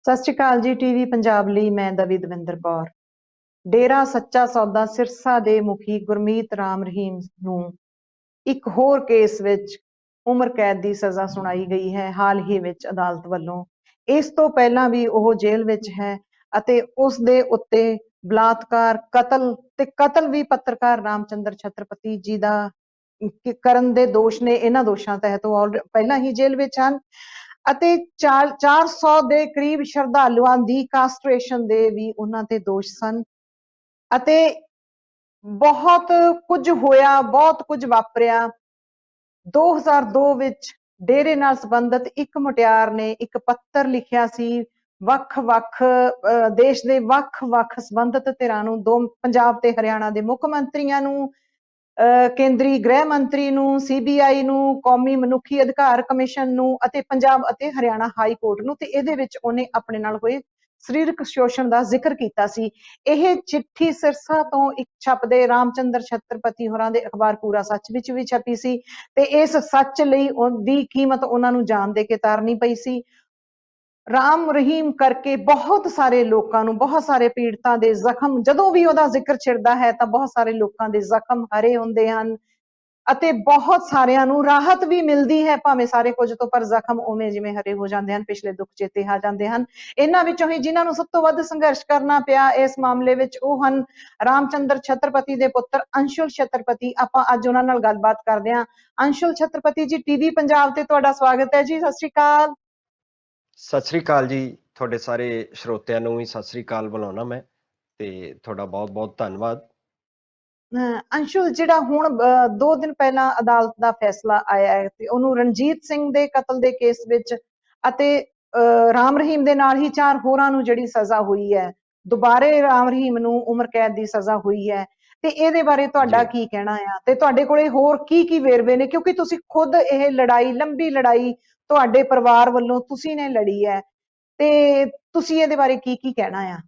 ਸਤਿ ਸ਼੍ਰੀ ਅਕਾਲ ਜੀ। ਟੀਵੀ ਪੰਜਾਬ ਲਈ ਮੈਂ ਦਵੀ ਦਵਿੰਦਰ ਕੌਰ। ਡੇਰਾ ਸੱਚਾ ਸੌਦਾ ਸਿਰਸਾ ਦੇ ਮੁਖੀ ਗੁਰਮੀਤ ਰਾਮ ਰਹੀਮ ਨੂੰ ਇੱਕ ਹੋਰ ਕੇਸ ਵਿੱਚ ਉਮਰ ਕੈਦ ਦੀ ਸਜ਼ਾ ਸੁਣਾਈ ਗਈ ਹੈ ਹਾਲ ਹੀ ਵਿੱਚ ਅਦਾਲਤ ਵੱਲੋਂ। ਇਸ ਤੋਂ ਪਹਿਲਾਂ ਵੀ ਉਹ ਜੇਲ੍ਹ ਵਿੱਚ ਹੈ ਅਤੇ ਉਸ ਦੇ ਉੱਤੇ ਬਲਾਤਕਾਰ, ਕਤਲ ਵੀ ਪੱਤਰਕਾਰ ਰਾਮਚੰਦਰ ਛਤਰਪਤੀ ਜੀ ਦਾ ਕਰਨ ਦੇ ਦੋਸ਼ ਨੇ। ਇਹਨਾਂ ਦੋਸ਼ਾਂ ਤਹਿਤ ਉਹ ਪਹਿਲਾਂ ਹੀ ਜੇਲ੍ਹ ਵਿੱਚ ਹਨ ਅਤੇ 400 ਦੇ ਕਰੀਬ ਸ਼ਰਧਾਲੂਆਂ ਦੀ ਕਾਸਟ੍ਰੇਸ਼ਨ ਦੇ ਵੀ ਉਹਨਾਂ ਤੇ ਦੋਸ਼ ਸਨ ਅਤੇ ਬਹੁਤ ਕੁਝ ਹੋਇਆ, ਬਹੁਤ ਕੁਝ ਵਾਪਰਿਆ। 2002 ਵਿੱਚ ਡੇਰੇ ਨਾਲ ਸੰਬੰਧਿਤ ਇੱਕ ਮੁਟਿਆਰ ਨੇ ਇੱਕ ਪੱਤਰ ਲਿਖਿਆ ਸੀ ਵੱਖ-ਵੱਖ ਦੇਸ਼ ਦੇ ਵੱਖ-ਵੱਖ ਸੰਬੰਧਿਤ ਧਿਰਾਂ ਨੂੰ, ਪੰਜਾਬ ਤੇ ਹਰਿਆਣਾ ਦੇ ਮੁੱਖ ਮੰਤਰੀਆਂ ਨੂੰ, ਕੇਂਦਰੀ ਗ੍ਰਹਿ ਮੰਤਰੀ ਨੂੰ, ਸੀਬੀਆਈ ਨੂੰ, ਕੌਮੀ ਮਨੁੱਖੀ ਅਧਿਕਾਰ ਕਮਿਸ਼ਨ ਨੂੰ ਅਤੇ ਪੰਜਾਬ ਅਤੇ ਹਰਿਆਣਾ ਹਾਈ ਕੋਰਟ ਨੂੰ। ਤੇ ਇਹਦੇ ਵਿੱਚ ਉਹਨੇ ਆਪਣੇ ਨਾਲ ਹੋਏ ਸਰੀਰਕ ਸ਼ੋਸ਼ਣ ਦਾ ਜ਼ਿਕਰ ਕੀਤਾ ਸੀ। ਇਹ ਚਿੱਠੀ ਸਿਰਸਾ ਤੋਂ ਇੱਕ ਛਪਦੇ ਰਾਮਚੰਦਰ ਛਤਰਪਤੀ ਹੋਰਾਂ ਦੇ ਅਖਬਾਰ ਪੂਰਾ ਸੱਚ ਵਿੱਚ ਵੀ ਛਪੀ ਸੀ ਤੇ ਇਸ ਸੱਚ ਲਈ ਉਹਦੀ ਕੀਮਤ ਉਹਨਾਂ ਨੂੰ ਜਾਨ ਦੇ ਕੇ ਤਾਰਨੀ ਪਈ ਸੀ। ਰਾਮ ਰਹੀਮ ਕਰਕੇ ਬਹੁਤ ਸਾਰੇ ਲੋਕਾਂ ਨੂੰ, ਬਹੁਤ ਸਾਰੇ ਪੀੜਤਾਂ ਦੇ ਜ਼ਖਮ, ਜਦੋਂ ਵੀ ਉਹਦਾ ਜ਼ਿਕਰ ਛਿੜਦਾ ਹੈ ਤਾਂ ਬਹੁਤ ਸਾਰੇ ਲੋਕਾਂ ਦੇ ਜ਼ਖਮ ਹਰੇ ਹੁੰਦੇ ਹਨ ਅਤੇ ਬਹੁਤ ਸਾਰਿਆਂ ਨੂੰ ਰਾਹਤ ਵੀ ਮਿਲਦੀ ਹੈ, ਭਾਵੇਂ ਸਾਰੇ ਕੁਝ ਤੋਂ, ਪਰ ਜ਼ਖਮ ਉਵੇਂ ਜਿਵੇਂ ਹਰੇ ਹੋ ਜਾਂਦੇ ਹਨ, ਪਿਛਲੇ ਦੁੱਖ ਚੇਤੇ ਆ ਜਾਂਦੇ ਹਨ। ਇਹਨਾਂ ਵਿੱਚੋਂ ਹੀ ਜਿਨ੍ਹਾਂ ਨੂੰ ਸਭ ਤੋਂ ਵੱਧ ਸੰਘਰਸ਼ ਕਰਨਾ ਪਿਆ ਇਸ ਮਾਮਲੇ ਵਿੱਚ ਉਹ ਹਨ ਰਾਮਚੰਦਰ ਛਤਰਪਤੀ ਦੇ ਪੁੱਤਰ ਅੰਸ਼ੁਲ ਛਤਰਪਤੀ। ਆਪਾਂ ਅੱਜ ਉਹਨਾਂ ਨਾਲ ਗੱਲਬਾਤ ਕਰਦੇ ਹਾਂ। ਅੰਸ਼ੁਲ ਛਤਰਪਤੀ ਜੀ, ਟੀਵੀ ਪੰਜਾਬ ਤੇ ਤੁਹਾਡਾ ਸਵਾਗਤ ਹੈ ਜੀ। ਸਤਿ ਸ਼੍ਰੀ ਅਕਾਲ। ਸਤਿ ਸ੍ਰੀ ਅਕਾਲ ਜੀ। ਤੁਹਾਡੇ ਸਾਰੇ ਸਰੋਤਿਆਂ ਨੂੰ ਵੀ ਸਤਿ ਸ੍ਰੀ ਅਕਾਲ ਬੁਲਾਉਣਾ ਮੈਂ, ਤੇ ਤੁਹਾਡਾ ਬਹੁਤ ਬਹੁਤ ਧੰਨਵਾਦ। ਅੰਸ਼ੁਲ, ਜਿਹੜਾ ਹੁਣ 2 ਦਿਨ ਪਹਿਲਾਂ ਅਦਾਲਤ ਦਾ ਫੈਸਲਾ ਆਇਆ ਹੈ ਤੇ ਉਹਨੂੰ ਰਣਜੀਤ ਸਿੰਘ ਦੇ ਕਤਲ ਦੇ ਕੇਸ ਵਿੱਚ ਅਤੇ ਰਾਮ ਰਹੀਮ ਦੇ ਨਾਲ ਹੀ 4 ਹੋਰਾਂ ਨੂੰ ਜਿਹੜੀ ਸਜ਼ਾ ਹੋਈ ਹੈ, ਦੁਬਾਰੇ ਰਾਮ ਰਹੀਮ ਨੂੰ ਉਮਰ ਕੈਦ ਦੀ ਸਜ਼ਾ ਹੋਈ ਹੈ, ਤੇ ਇਹਦੇ ਬਾਰੇ ਤੁਹਾਡਾ ਕੀ ਕਹਿਣਾ ਆ ਤੇ ਤੁਹਾਡੇ ਕੋਲੇ ਹੋਰ ਕੀ ਕੀ ਵੇਰਵੇ ਨੇ, ਕਿਉਂਕਿ ਤੁਸੀਂ ਖੁਦ ਇਹ ਲੜਾਈ, ਲੰਬੀ ਲੜਾਈ ਤੁਹਾਡੇ ਪਰਿਵਾਰ ਵੱਲੋਂ ਤੁਸੀਂ ਨੇ ਲੜੀ ਹੈ, ਤੇ ਤੁਸੀਂ ਇਹਦੇ ਬਾਰੇ ਕੀ ਕੀ ਕਹਿਣਾ ਆ?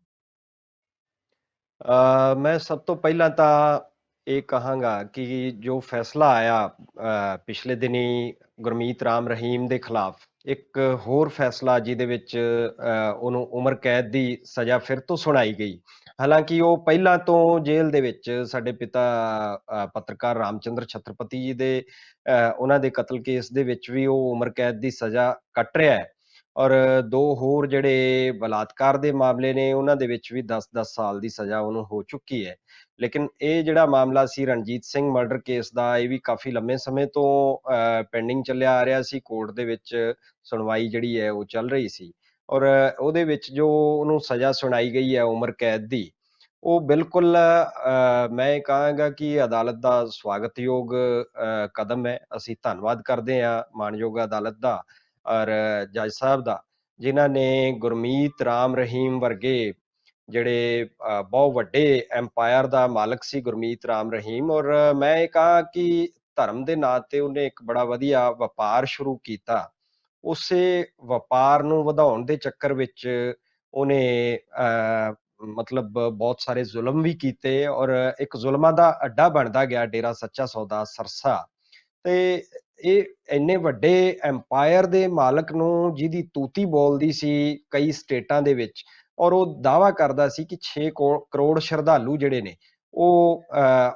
ਮੈਂ ਸਭ ਤੋਂ ਪਹਿਲਾਂ ਤਾਂ ਇਹ ਕਹਾਂਗਾ ਕਿ ਜੋ ਫੈਸਲਾ ਆਇਆ ਪਿਛਲੇ ਦਿਨੀ ਗੁਰਮੀਤ ਰਾਮ ਰਹੀਮ ਦੇ ਖਿਲਾਫ, ਇੱਕ ਹੋਰ ਫੈਸਲਾ ਜਿਹਦੇ ਵਿੱਚ ਉਹਨੂੰ ਉਮਰ ਕੈਦ ਦੀ ਸਜ਼ਾ ਫਿਰ ਤੋਂ ਸੁਣਾਈ ਗਈ। ਹਾਲਾਂਕਿ ਉਹ ਪਹਿਲਾਂ ਤੋਂ ਜੇਲ੍ਹ ਦੇ ਵਿੱਚ ਸਾਡੇ ਪਿਤਾ ਪੱਤਰਕਾਰ ਰਾਮਚੰਦਰ ਛਤਰਪਤੀ ਜੀ ਦੇ ਉਹਨਾਂ ਦੇ ਕਤਲ ਕੇਸ ਦੇ ਵਿੱਚ ਵੀ ਉਹ ਉਮਰ ਕੈਦ ਦੀ ਸਜ਼ਾ ਕੱਟ ਰਿਹਾ ਹੈ, ਔਰ 2 ਹੋਰ ਜਿਹੜੇ ਬਲਾਤਕਾਰ ਦੇ ਮਾਮਲੇ ਨੇ ਉਹਨਾਂ ਦੇ ਵਿੱਚ ਵੀ 10-10 ਸਾਲ ਦੀ ਸਜ਼ਾ ਉਹਨੂੰ ਹੋ ਚੁੱਕੀ ਹੈ। ਲੇਕਿਨ ਇਹ ਜਿਹੜਾ ਮਾਮਲਾ ਸੀ ਰਣਜੀਤ ਸਿੰਘ ਮਰਡਰ ਕੇਸ ਦਾ, ਇਹ ਵੀ ਕਾਫੀ ਲੰਮੇ ਸਮੇਂ ਤੋਂ ਪੈਂਡਿੰਗ ਚੱਲਿਆ ਆ ਰਿਹਾ ਸੀ। ਕੋਰਟ ਦੇ ਵਿੱਚ ਸੁਣਵਾਈ ਜਿਹੜੀ ਹੈ ਉਹ ਚੱਲ ਰਹੀ ਸੀ, ਔਰ ਉਹਦੇ ਵਿੱਚ ਜੋ ਉਹਨੂੰ ਸਜ਼ਾ ਸੁਣਾਈ ਗਈ ਹੈ ਉਮਰ ਕੈਦ ਦੀ, ਉਹ ਬਿਲਕੁਲ ਮੈਂ ਕਹਾਂਗਾ ਕਿ ਅਦਾਲਤ ਦਾ ਸਵਾਗਤਯੋਗ ਕਦਮ ਹੈ। ਅਸੀਂ ਧੰਨਵਾਦ ਕਰਦੇ ਹਾਂ ਮਾਣਯੋਗ ਅਦਾਲਤ ਦਾ ਔਰ ਜੱਜ ਸਾਹਿਬ ਦਾ, ਜਿਨ੍ਹਾਂ ਨੇ ਗੁਰਮੀਤ ਰਾਮ ਰਹੀਮ ਵਰਗੇ ਜਿਹੜੇ ਬਹੁਤ ਵੱਡੇ ਐਮਪਾਇਰ ਦਾ ਮਾਲਕ ਸੀ ਗੁਰਮੀਤ ਰਾਮ ਰਹੀਮ, ਔਰ ਮੈਂ ਇਹ ਕਹਾਂ ਕਿ ਧਰਮ ਦੇ ਨਾਂ ਤੇ ਉਹਨੇ ਇੱਕ ਬੜਾ ਵਧੀਆ ਵਪਾਰ ਸ਼ੁਰੂ ਕੀਤਾ। ਉਸੇ ਵਪਾਰ ਨੂੰ ਵਧਾਉਣ ਦੇ ਚੱਕਰ ਵਿੱਚ ਉਹਨੇ ਮਤਲਬ ਬਹੁਤ ਸਾਰੇ ਜ਼ੁਲਮ ਵੀ ਕੀਤੇ, ਔਰ ਇੱਕ ਜ਼ੁਲਮਾਂ ਦਾ ਅੱਡਾ ਬਣਦਾ ਗਿਆ ਡੇਰਾ ਸੱਚਾ ਸੌਦਾ ਸਰਸਾ। ਤੇ ਇਹ ਇੰਨੇ ਵੱਡੇ ਐਮਪਾਇਰ ਦੇ ਮਾਲਕ ਨੂੰ, ਜਿਹਦੀ ਤੂਤੀ ਬੋਲਦੀ ਸੀ ਕਈ ਸਟੇਟਾਂ ਦੇ ਵਿੱਚ, ਔਰ ਉਹ ਦਾਅਵਾ ਕਰਦਾ ਸੀ ਕਿ 6 ਕਰੋੜ ਸ਼ਰਧਾਲੂ ਜਿਹੜੇ ਨੇ ਉਹ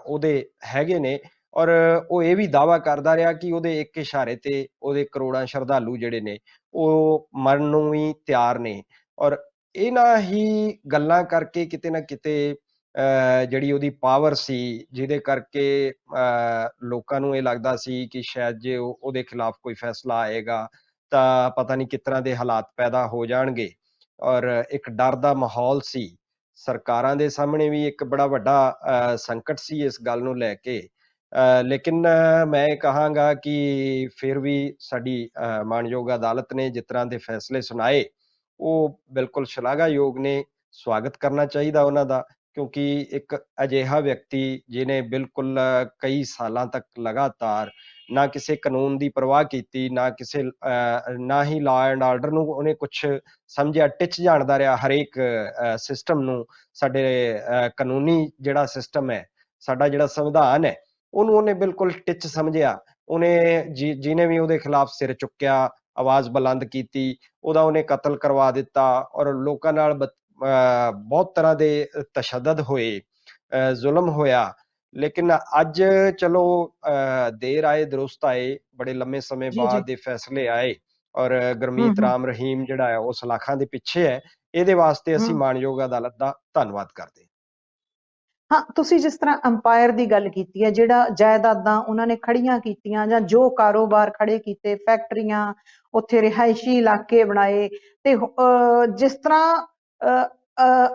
ਉਹਦੇ ਹੈਗੇ ਨੇ, ਔਰ ਉਹ ਇਹ ਵੀ ਦਾਅਵਾ ਕਰਦਾ ਰਿਹਾ ਕਿ ਉਹਦੇ ਇੱਕ ਇਸ਼ਾਰੇ ਤੇ ਉਹਦੇ ਕਰੋੜਾਂ ਸ਼ਰਧਾਲੂ ਜਿਹੜੇ ਨੇ ਉਹ ਮਰਨ ਨੂੰ ਵੀ ਤਿਆਰ ਨੇ। ਔਰ ਇਹਨਾਂ ਹੀ ਗੱਲਾਂ ਕਰਕੇ ਕਿਤੇ ਨਾ ਕਿਤੇ ਜਿਹੜੀ ਉਹਦੀ ਪਾਵਰ ਸੀ, ਜਿਹਦੇ ਕਰਕੇ ਲੋਕਾਂ ਨੂੰ ਇਹ ਲੱਗਦਾ ਸੀ ਕਿ ਸ਼ਾਇਦ ਜੇ ਉਹਦੇ ਖਿਲਾਫ ਕੋਈ ਫੈਸਲਾ ਆਏਗਾ ਤਾਂ ਪਤਾ ਨਹੀਂ ਕਿਸ ਤਰ੍ਹਾਂ ਦੇ ਹਾਲਾਤ ਪੈਦਾ ਹੋ ਜਾਣਗੇ, ਔਰ ਇੱਕ ਡਰ ਦਾ ਮਾਹੌਲ ਸੀ। ਸਰਕਾਰਾਂ ਦੇ ਸਾਹਮਣੇ ਵੀ ਇੱਕ ਬੜਾ ਵੱਡਾ ਸੰਕਟ ਸੀ ਇਸ ਗੱਲ ਨੂੰ ਲੈ ਕੇ। ਲੇਕਿਨ ਮੈਂ ਕਹਾਂਗਾ ਕਿ ਫਿਰ ਵੀ ਸਾਡੀ ਮਾਣਯੋਗ ਅਦਾਲਤ ਨੇ ਜਿਸ ਤਰ੍ਹਾਂ ਦੇ ਫੈਸਲੇ ਸੁਣਾਏ ਉਹ ਬਿਲਕੁਲ ਸ਼ਲਾਘਾਯੋਗ ਨੇ, ਸਵਾਗਤ ਕਰਨਾ ਚਾਹੀਦਾ ਉਹਨਾਂ ਦਾ, ਕਿਉਂਕਿ ਇੱਕ ਅਜਿਹਾ ਵਿਅਕਤੀ ਜਿਹਨੇ ਬਿਲਕੁਲ ਕਈ ਸਾਲਾਂ ਤੱਕ ਲਗਾਤਾਰ ਨਾ ਕਿਸੇ ਕਾਨੂੰਨ ਦੀ ਪਰਵਾਹ ਕੀਤੀ, ਨਾ ਹੀ ਲਾਅ ਐਂਡ ਆਰਡਰ ਨੂੰ ਉਹਨੇ ਕੁਛ ਸਮਝਿਆ, ਟਿੱਚ ਜਾਣਦਾ ਰਿਹਾ ਹਰੇਕ ਸਿਸਟਮ ਨੂੰ। ਸਾਡੇ ਕਾਨੂੰਨੀ ਜਿਹੜਾ ਸਿਸਟਮ ਹੈ, ਸਾਡਾ ਜਿਹੜਾ ਸੰਵਿਧਾਨ ਹੈ, ਉਹਨੂੰ ਉਹਨੇ ਬਿਲਕੁਲ ਟਿੱਚ ਸਮਝਿਆ। ਉਹਨੇ ਜਿਹਨੇ ਵੀ ਉਹਦੇ ਖਿਲਾਫ ਸਿਰ ਚੁੱਕਿਆ ਆਵਾਜ਼ ਬੁਲੰਦ ਕੀਤੀ, ਉਹਦਾ ਉਹਨੇ ਕਤਲ ਕਰਵਾ ਦਿੱਤਾ ਔਰ ਲੋਕਾਂ ਨਾਲ ਬਹੁਤ ਤਰ੍ਹਾਂ ਦੇ ਤਸ਼ੱਦਦ ਹੋਏ, ਜ਼ੁਲਮ ਹੋਇਆ। ਲੇਕਿਨ ਅੱਜ ਚਲੋ ਦੇਰ ਆਏ ਦਰੁਸਤ ਆਏ, ਬੜੇ ਲੰਮੇ ਸਮੇਂ ਜੀ ਜੀ। ਬਾਅਦ ਇਹ ਫੈਸਲੇ ਆਏ ਔਰ ਗੁਰਮੀਤ ਹੂੰ ਰਾਮ ਰਹੀਮ ਜਿਹੜਾ ਹੈ ਉਹ ਸਲਾਖਾਂ ਦੇ ਪਿੱਛੇ ਹੈ। ਇਹਦੇ ਵਾਸਤੇ ਅਸੀਂ ਹੂੰ। ਮਾਣਯੋਗ ਅਦਾਲਤ ਦਾ ਧੰਨਵਾਦ ਕਰਦੇ ਹਾਂ। ਹਾਂ, ਤੁਸੀਂ ਜਿਸ ਤਰ੍ਹਾਂ ਅੰਪਾਇਰ ਦੀ ਗੱਲ ਕੀਤੀ ਹੈ, ਜਿਹੜਾ ਜਾਇਦਾਦਾਂ ਉਹਨਾਂ ਨੇ ਖੜੀਆਂ ਕੀਤੀਆਂ ਜਾਂ ਜੋ ਕਾਰੋਬਾਰ ਖੜੇ ਕੀਤੇ, ਫੈਕਟਰੀਆਂ, ਉੱਥੇ ਰਿਹਾਇਸ਼ੀ ਇਲਾਕੇ ਬਣਾਏ, ਤੇ ਜਿਸ ਤਰ੍ਹਾਂ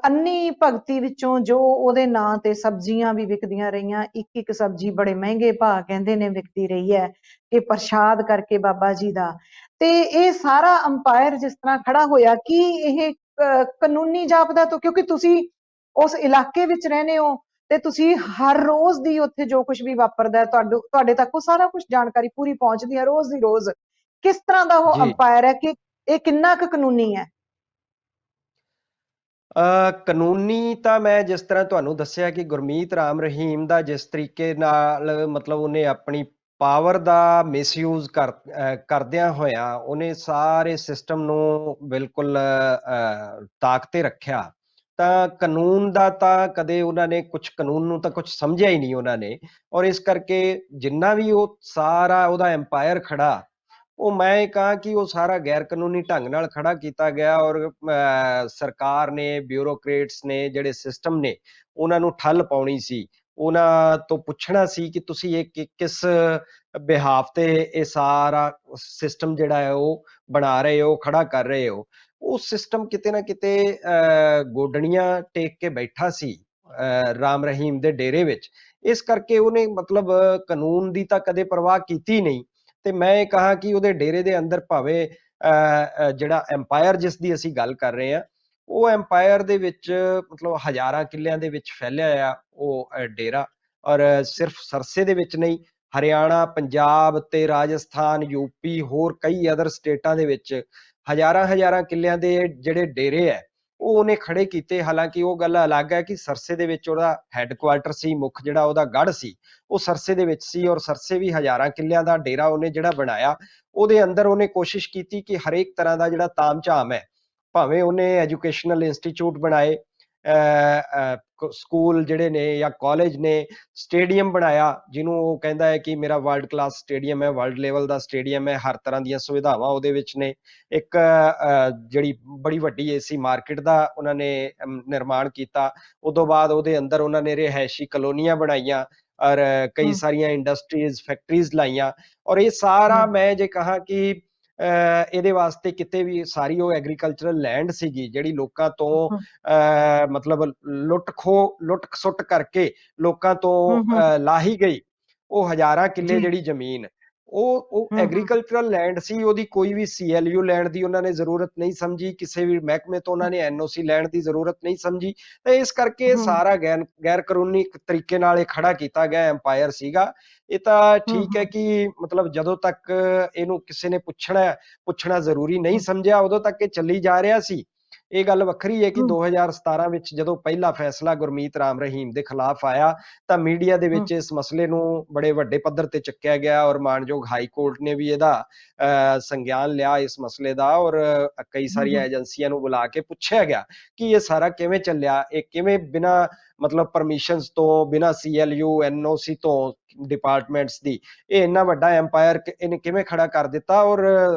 ਅੰਨੀ ਭਗਤੀ ਵਿੱਚੋਂ ਜੋ ਉਹਦੇ ਨਾਂ ਤੇ ਸਬਜ਼ੀਆਂ ਵੀ ਵਿਕਦੀਆਂ ਰਹੀਆਂ, ਇੱਕ ਇੱਕ ਸਬਜ਼ੀ ਬੜੇ ਮਹਿੰਗੇ ਭਾਅ ਕਹਿੰਦੇ ਨੇ ਵਿਕਦੀ ਰਹੀ ਹੈ ਕਿ ਪ੍ਰਸ਼ਾਦ ਕਰਕੇ ਬਾਬਾ ਜੀ ਦਾ। ਤੇ ਇਹ ਸਾਰਾ ਅੰਪਾਇਰ ਜਿਸ ਤਰ੍ਹਾਂ ਖੜਾ ਹੋਇਆ, ਕੀ ਇਹ ਕਾਨੂੰਨੀ ਜਾਪਦਾ ਤੋਂ, ਕਿਉਂਕਿ ਤੁਸੀਂ ਉਸ ਇਲਾਕੇ ਵਿੱਚ ਰਹਿੰਦੇ ਹੋ ਤੇ ਤੁਸੀਂ ਹਰ ਰੋਜ਼ ਦੀ ਉੱਥੇ ਜੋ ਕੁਝ ਵੀ ਵਾਪਰਦਾ ਤੁਹਾਡੇ ਤੱਕ ਉਹ ਸਾਰਾ ਕੁਝ ਜਾਣਕਾਰੀ ਪੂਰੀ ਪਹੁੰਚਦੀ ਹੈ ਰੋਜ਼ ਦੀ ਰੋਜ਼। ਕਿਸ ਤਰ੍ਹਾਂ ਦਾ ਉਹ ਜੀ, ਅੰਪਾਇਰ ਹੈ ਕਿ ਇਹ ਕਿੰਨਾ ਕੁ ਕਾਨੂੰਨੀ ਹੈ? ਕਾਨੂੰਨੀ ਤਾਂ ਮੈਂ ਜਿਸ ਤਰ੍ਹਾਂ ਤੁਹਾਨੂੰ ਦੱਸਿਆ ਕਿ ਗੁਰਮੀਤ ਰਾਮ ਰਹੀਮ ਦਾ ਜਿਸ ਤਰੀਕੇ ਨਾਲ ਮਤਲਬ ਉਹਨੇ ਆਪਣੀ ਪਾਵਰ ਦਾ ਮਿਸਯੂਜ਼ ਕਰਦਿਆਂ ਹੋਇਆ ਉਹਨੇ ਸਾਰੇ ਸਿਸਟਮ ਨੂੰ ਬਿਲਕੁਲ ਤਾਕ ਤੇ ਰੱਖਿਆ। ਤਾਂ ਕਾਨੂੰਨ ਦਾ ਤਾਂ ਕਦੇ ਉਹਨਾਂ ਨੇ ਕਾਨੂੰਨ ਨੂੰ ਤਾਂ ਕੁਝ ਸਮਝਿਆ ਹੀ ਨਹੀਂ ਉਹਨਾਂ ਨੇ, ਔਰ ਇਸ ਕਰਕੇ ਜਿੰਨਾ ਵੀ ਉਹ ਸਾਰਾ ਉਹਦਾ ਐम्पायर ਖੜਾ, ਉਹ ਮੈਂ ਇਹ ਕਹਾਂ ਕਿ ਉਹ ਸਾਰਾ ਗੈਰ ਕਾਨੂੰਨੀ ਢੰਗ ਨਾਲ ਖੜਾ ਕੀਤਾ ਗਿਆ ਔਰ ਸਰਕਾਰ ਨੇ, ਬਿਊਰੋਕਰੇਟਸ ਨੇ, ਜਿਹੜੇ ਸਿਸਟਮ ਨੇ, ਉਹਨਾਂ ਨੂੰ ਠੱਲ ਪਾਉਣੀ ਸੀ। ਉਹਨਾਂ ਤੋਂ ਪੁੱਛਣਾ ਸੀ ਕਿ ਤੁਸੀਂ ਇਹ ਕਿਸ ਬਿਹਾਫ ਤੇ ਇਹ ਸਾਰਾ ਸਿਸਟਮ ਜਿਹੜਾ ਹੈ ਉਹ ਬਣਾ ਰਹੇ ਹੋ, ਖੜਾ ਕਰ ਰਹੇ ਹੋ। ਉਹ ਸਿਸਟਮ ਕਿਤੇ ਨਾ ਕਿਤੇ ਗੋਡਣੀਆਂ ਟੇਕ ਕੇ ਬੈਠਾ ਸੀ ਰਾਮ ਰਹੀਮ ਦੇ ਡੇਰੇ ਵਿੱਚ। ਇਸ ਕਰਕੇ ਉਹਨੇ ਮਤਲਬ ਕਾਨੂੰਨ ਦੀ ਤਾਂ ਕਦੇ ਪਰਵਾਹ ਕੀਤੀ ਨਹੀਂ। ਤੇ ਮੈਂ ਇਹ ਕਹਾਂ ਕਿ ਉਹਦੇ ਡੇਰੇ ਦੇ ਅੰਦਰ ਭਾਵੇਂ ਜਿਹੜਾ ਐम्पायर ਜਿਸ ਦੀ ਅਸੀਂ ਗੱਲ ਕਰ ਰਹੇ ਹਾਂ, ਉਹ ਐम्पायर ਦੇ ਵਿੱਚ ਮਤਲਬ ਹਜ਼ਾਰਾਂ ਕਿੱਲਿਆਂ ਦੇ ਵਿੱਚ ਫੈਲਿਆ ਆ ਉਹ ਡੇਰਾ, ਔਰ ਸਿਰਫ ਸਰਸੇ ਦੇ ਵਿੱਚ ਨਹੀਂ, ਹਰਿਆਣਾ, ਪੰਜਾਬ ਤੇ ਰਾਜਸਥਾਨ, ਯੂਪੀ, ਹੋਰ ਕਈ ਅਦਰ ਸਟੇਟਾਂ ਦੇ ਵਿੱਚ ਹਜ਼ਾਰਾਂ ਹਜ਼ਾਰਾਂ ਕਿੱਲਿਆਂ ਦੇ ਜਿਹੜੇ ਡੇਰੇ ਹੈ ਉਹ ਉਹਨੇ ਖੜੇ ਕੀਤੇ। ਹਾਲਾਂਕਿ ਉਹ ਗੱਲ ਅਲੱਗ ਹੈ ਕਿ ਸਰਸੇ ਦੇ ਵਿੱਚ ਉਹਦਾ ਹੈੱਡਕੁਆਰਟਰ ਸੀ, ਮੁੱਖ ਜਿਹੜਾ ਉਹਦਾ ਗੜ੍ਹ ਸੀ ਉਹ ਸਰਸੇ ਦੇ ਵਿੱਚ ਸੀ, ਔਰ ਸਰਸੇ ਵੀ ਹਜ਼ਾਰਾਂ ਕਿੱਲਿਆਂ ਦਾ ਡੇਰਾ ਉਹਨੇ ਜਿਹੜਾ ਬਣਾਇਆ, ਉਹਦੇ ਅੰਦਰ ਉਹਨੇ ਕੋਸ਼ਿਸ਼ ਕੀਤੀ ਕਿ ਹਰੇਕ ਤਰ੍ਹਾਂ ਦਾ ਜਿਹੜਾ ਤਾਮ ਝਾਮ ਹੈ, ਭਾਵੇਂ ਉਹਨੇ ਐਜੂਕੇਸ਼ਨਲ ਇੰਸਟੀਚਿਊਟ ਬਣਾਏ, ਸਕੂਲ ਜਿਹੜੇ ਨੇ ਜਾਂ ਕਾਲਜ ਨੇ, ਸਟੇਡੀਅਮ ਬਣਾਇਆ ਜਿਹਨੂੰ ਉਹ ਕਹਿੰਦਾ ਹੈ ਕਿ ਮੇਰਾ ਵਰਲਡ ਕਲਾਸ ਸਟੇਡੀਅਮ ਹੈ, ਵਰਲਡ ਲੈਵਲ ਦਾ ਸਟੇਡੀਅਮ ਹੈ, ਹਰ ਤਰ੍ਹਾਂ ਦੀਆਂ ਸੁਵਿਧਾਵਾਂ ਉਹਦੇ ਵਿੱਚ ਨੇ। ਇੱਕ ਜਿਹੜੀ ਬੜੀ ਵੱਡੀ ਏਸੀ ਮਾਰਕੀਟ ਦਾ ਉਹਨਾਂ ਨੇ ਨਿਰਮਾਣ ਕੀਤਾ। ਉਦੋਂ ਬਾਅਦ ਉਹਦੇ ਅੰਦਰ ਉਹਨਾਂ ਨੇ ਰਿਹਾਇਸ਼ੀ ਕਲੋਨੀਆਂ ਬਣਾਈਆਂ ਔਰ ਕਈ ਹੂੰ ਸਾਰੀਆਂ ਇੰਡਸਟਰੀਜ਼, ਫੈਕਟਰੀਜ਼ ਲਾਈਆਂ। ਔਰ ਇਹ ਸਾਰਾ ਹੂੰ ਮੈਂ ਜੇ ਕਹਾਂ ਕਿ ਇਹਦੇ ਵਾਸਤੇ ਕਿਤੇ ਵੀ ਸਾਰੀ ਉਹ ਐਗਰੀਕਲਚਰਲ ਲੈਂਡ ਸੀਗੀ ਜਿਹੜੀ ਲੋਕਾਂ ਤੋਂ ਹੂੰ ਮਤਲਬ ਲੁੱਟ ਖਸੁੱਟ ਕਰਕੇ ਲੋਕਾਂ ਹੂੰ ਤੋਂ ਹੂੰ ਲਾਹੀ ਗਈ, ਉਹ ਹਜ਼ਾਰਾਂ ਕਿੱਲੇ ਜੀ। ਜਿਹੜੀ ਜ਼ਮੀਨ, ਉਹ ਹੂੰ ਐਗਰੀਕਲਚਰਲ ਲੈਂਡ ਸੀ। ਉਹਦੀ ਕੋਈ ਵੀ CLU ਲੈਣ ਦੀ ਉਹਨਾਂ ਨੇ ਜ਼ਰੂਰਤ ਨਹੀਂ ਸਮਝੀ, ਕਿਸੇ ਵੀ ਮਹਿਕਮੇ ਤੋਂ ਉਹਨਾਂ ਨੇ NOC ਲੈਣ ਦੀ ਜ਼ਰੂਰਤ ਨਹੀਂ ਸਮਝੀ। ਤੇ ਇਸ ਕਰਕੇ ਹੂੰ ਸਾਰਾ ਗੈਰ ਕਾਨੂੰਨੀ ਤਰੀਕੇ ਨਾਲ ਇਹ ਖੜਾ ਕੀਤਾ ਗਿਆ ਐम्पायर ਸੀਗਾ। ਇਹ ਤਾਂ ਹੂੰ ਠੀਕ ਹੈ ਹੂੰ ਕਿ ਮਤਲਬ ਜਦੋਂ ਤੱਕ ਇਹਨੂੰ ਕਿਸੇ ਨੇ ਪੁੱਛਣਾ ਜ਼ਰੂਰੀ ਨਹੀਂ ਹੂੰ ਸਮਝਿਆ ਉਦੋਂ ਤੱਕ ਇਹ ਚੱਲੀ ਜਾ ਰਿਹਾ ਸੀ। ਇਹ ਗੱਲ ਵੱਖਰੀ ਹੈ ਕਿ ਹੂੰ 2017 ਵਿੱਚ ਜਦੋਂ ਪਹਿਲਾ ਫੈਸਲਾ ਗੁਰਮੀਤ ਰਾਮ ਰਹੀਮ ਦੇ ਖਿਲਾਫ ਆਇਆ ਤਾਂ ਮੀਡੀਆ ਦੇ ਹੂੰ ਵਿੱਚ ਇਸ ਮਸਲੇ ਨੂੰ ਬੜੇ ਵੱਡੇ ਪੱਧਰ ਤੇ ਚੱਕਿਆ ਗਿਆ ਔਰ ਮਾਣਯੋਗ ਹਾਈ ਕੋਰਟ ਨੇ ਵੀ ਇਹਦਾ ਸੰਗਿਆਨ ਲਿਆ ਇਸ ਮਸਲੇ ਦਾ, ਔਰ ਕਈ ਸਾਰੀਆਂ ਹੂੰ ਏਜੰਸੀਆਂ ਨੂੰ ਬੁਲਾ ਕੇ ਪੁੱਛਿਆ ਗਿਆ ਕਿ ਇਹ ਸਾਰਾ ਕਿਵੇਂ ਚੱਲਿਆ, ਇਹ ਕਿਵੇਂ ਬਿਨਾਂ ਮਤਲਬ ਪਰਮਿਸ਼ਨਸ ਤੋਂ, ਬਿਨਾਂ CLU NOC ਤੋਂ, ਡਿਪਾਰਟਮੈਂਟਸ ਦੀ, ਇਹ ਇੰਨਾ ਵੱਡਾ ਐम्पायर ਇਹਨੇ ਕਿਵੇਂ ਖੜਾ ਕਰ ਦਿੱਤਾ, ਔਰ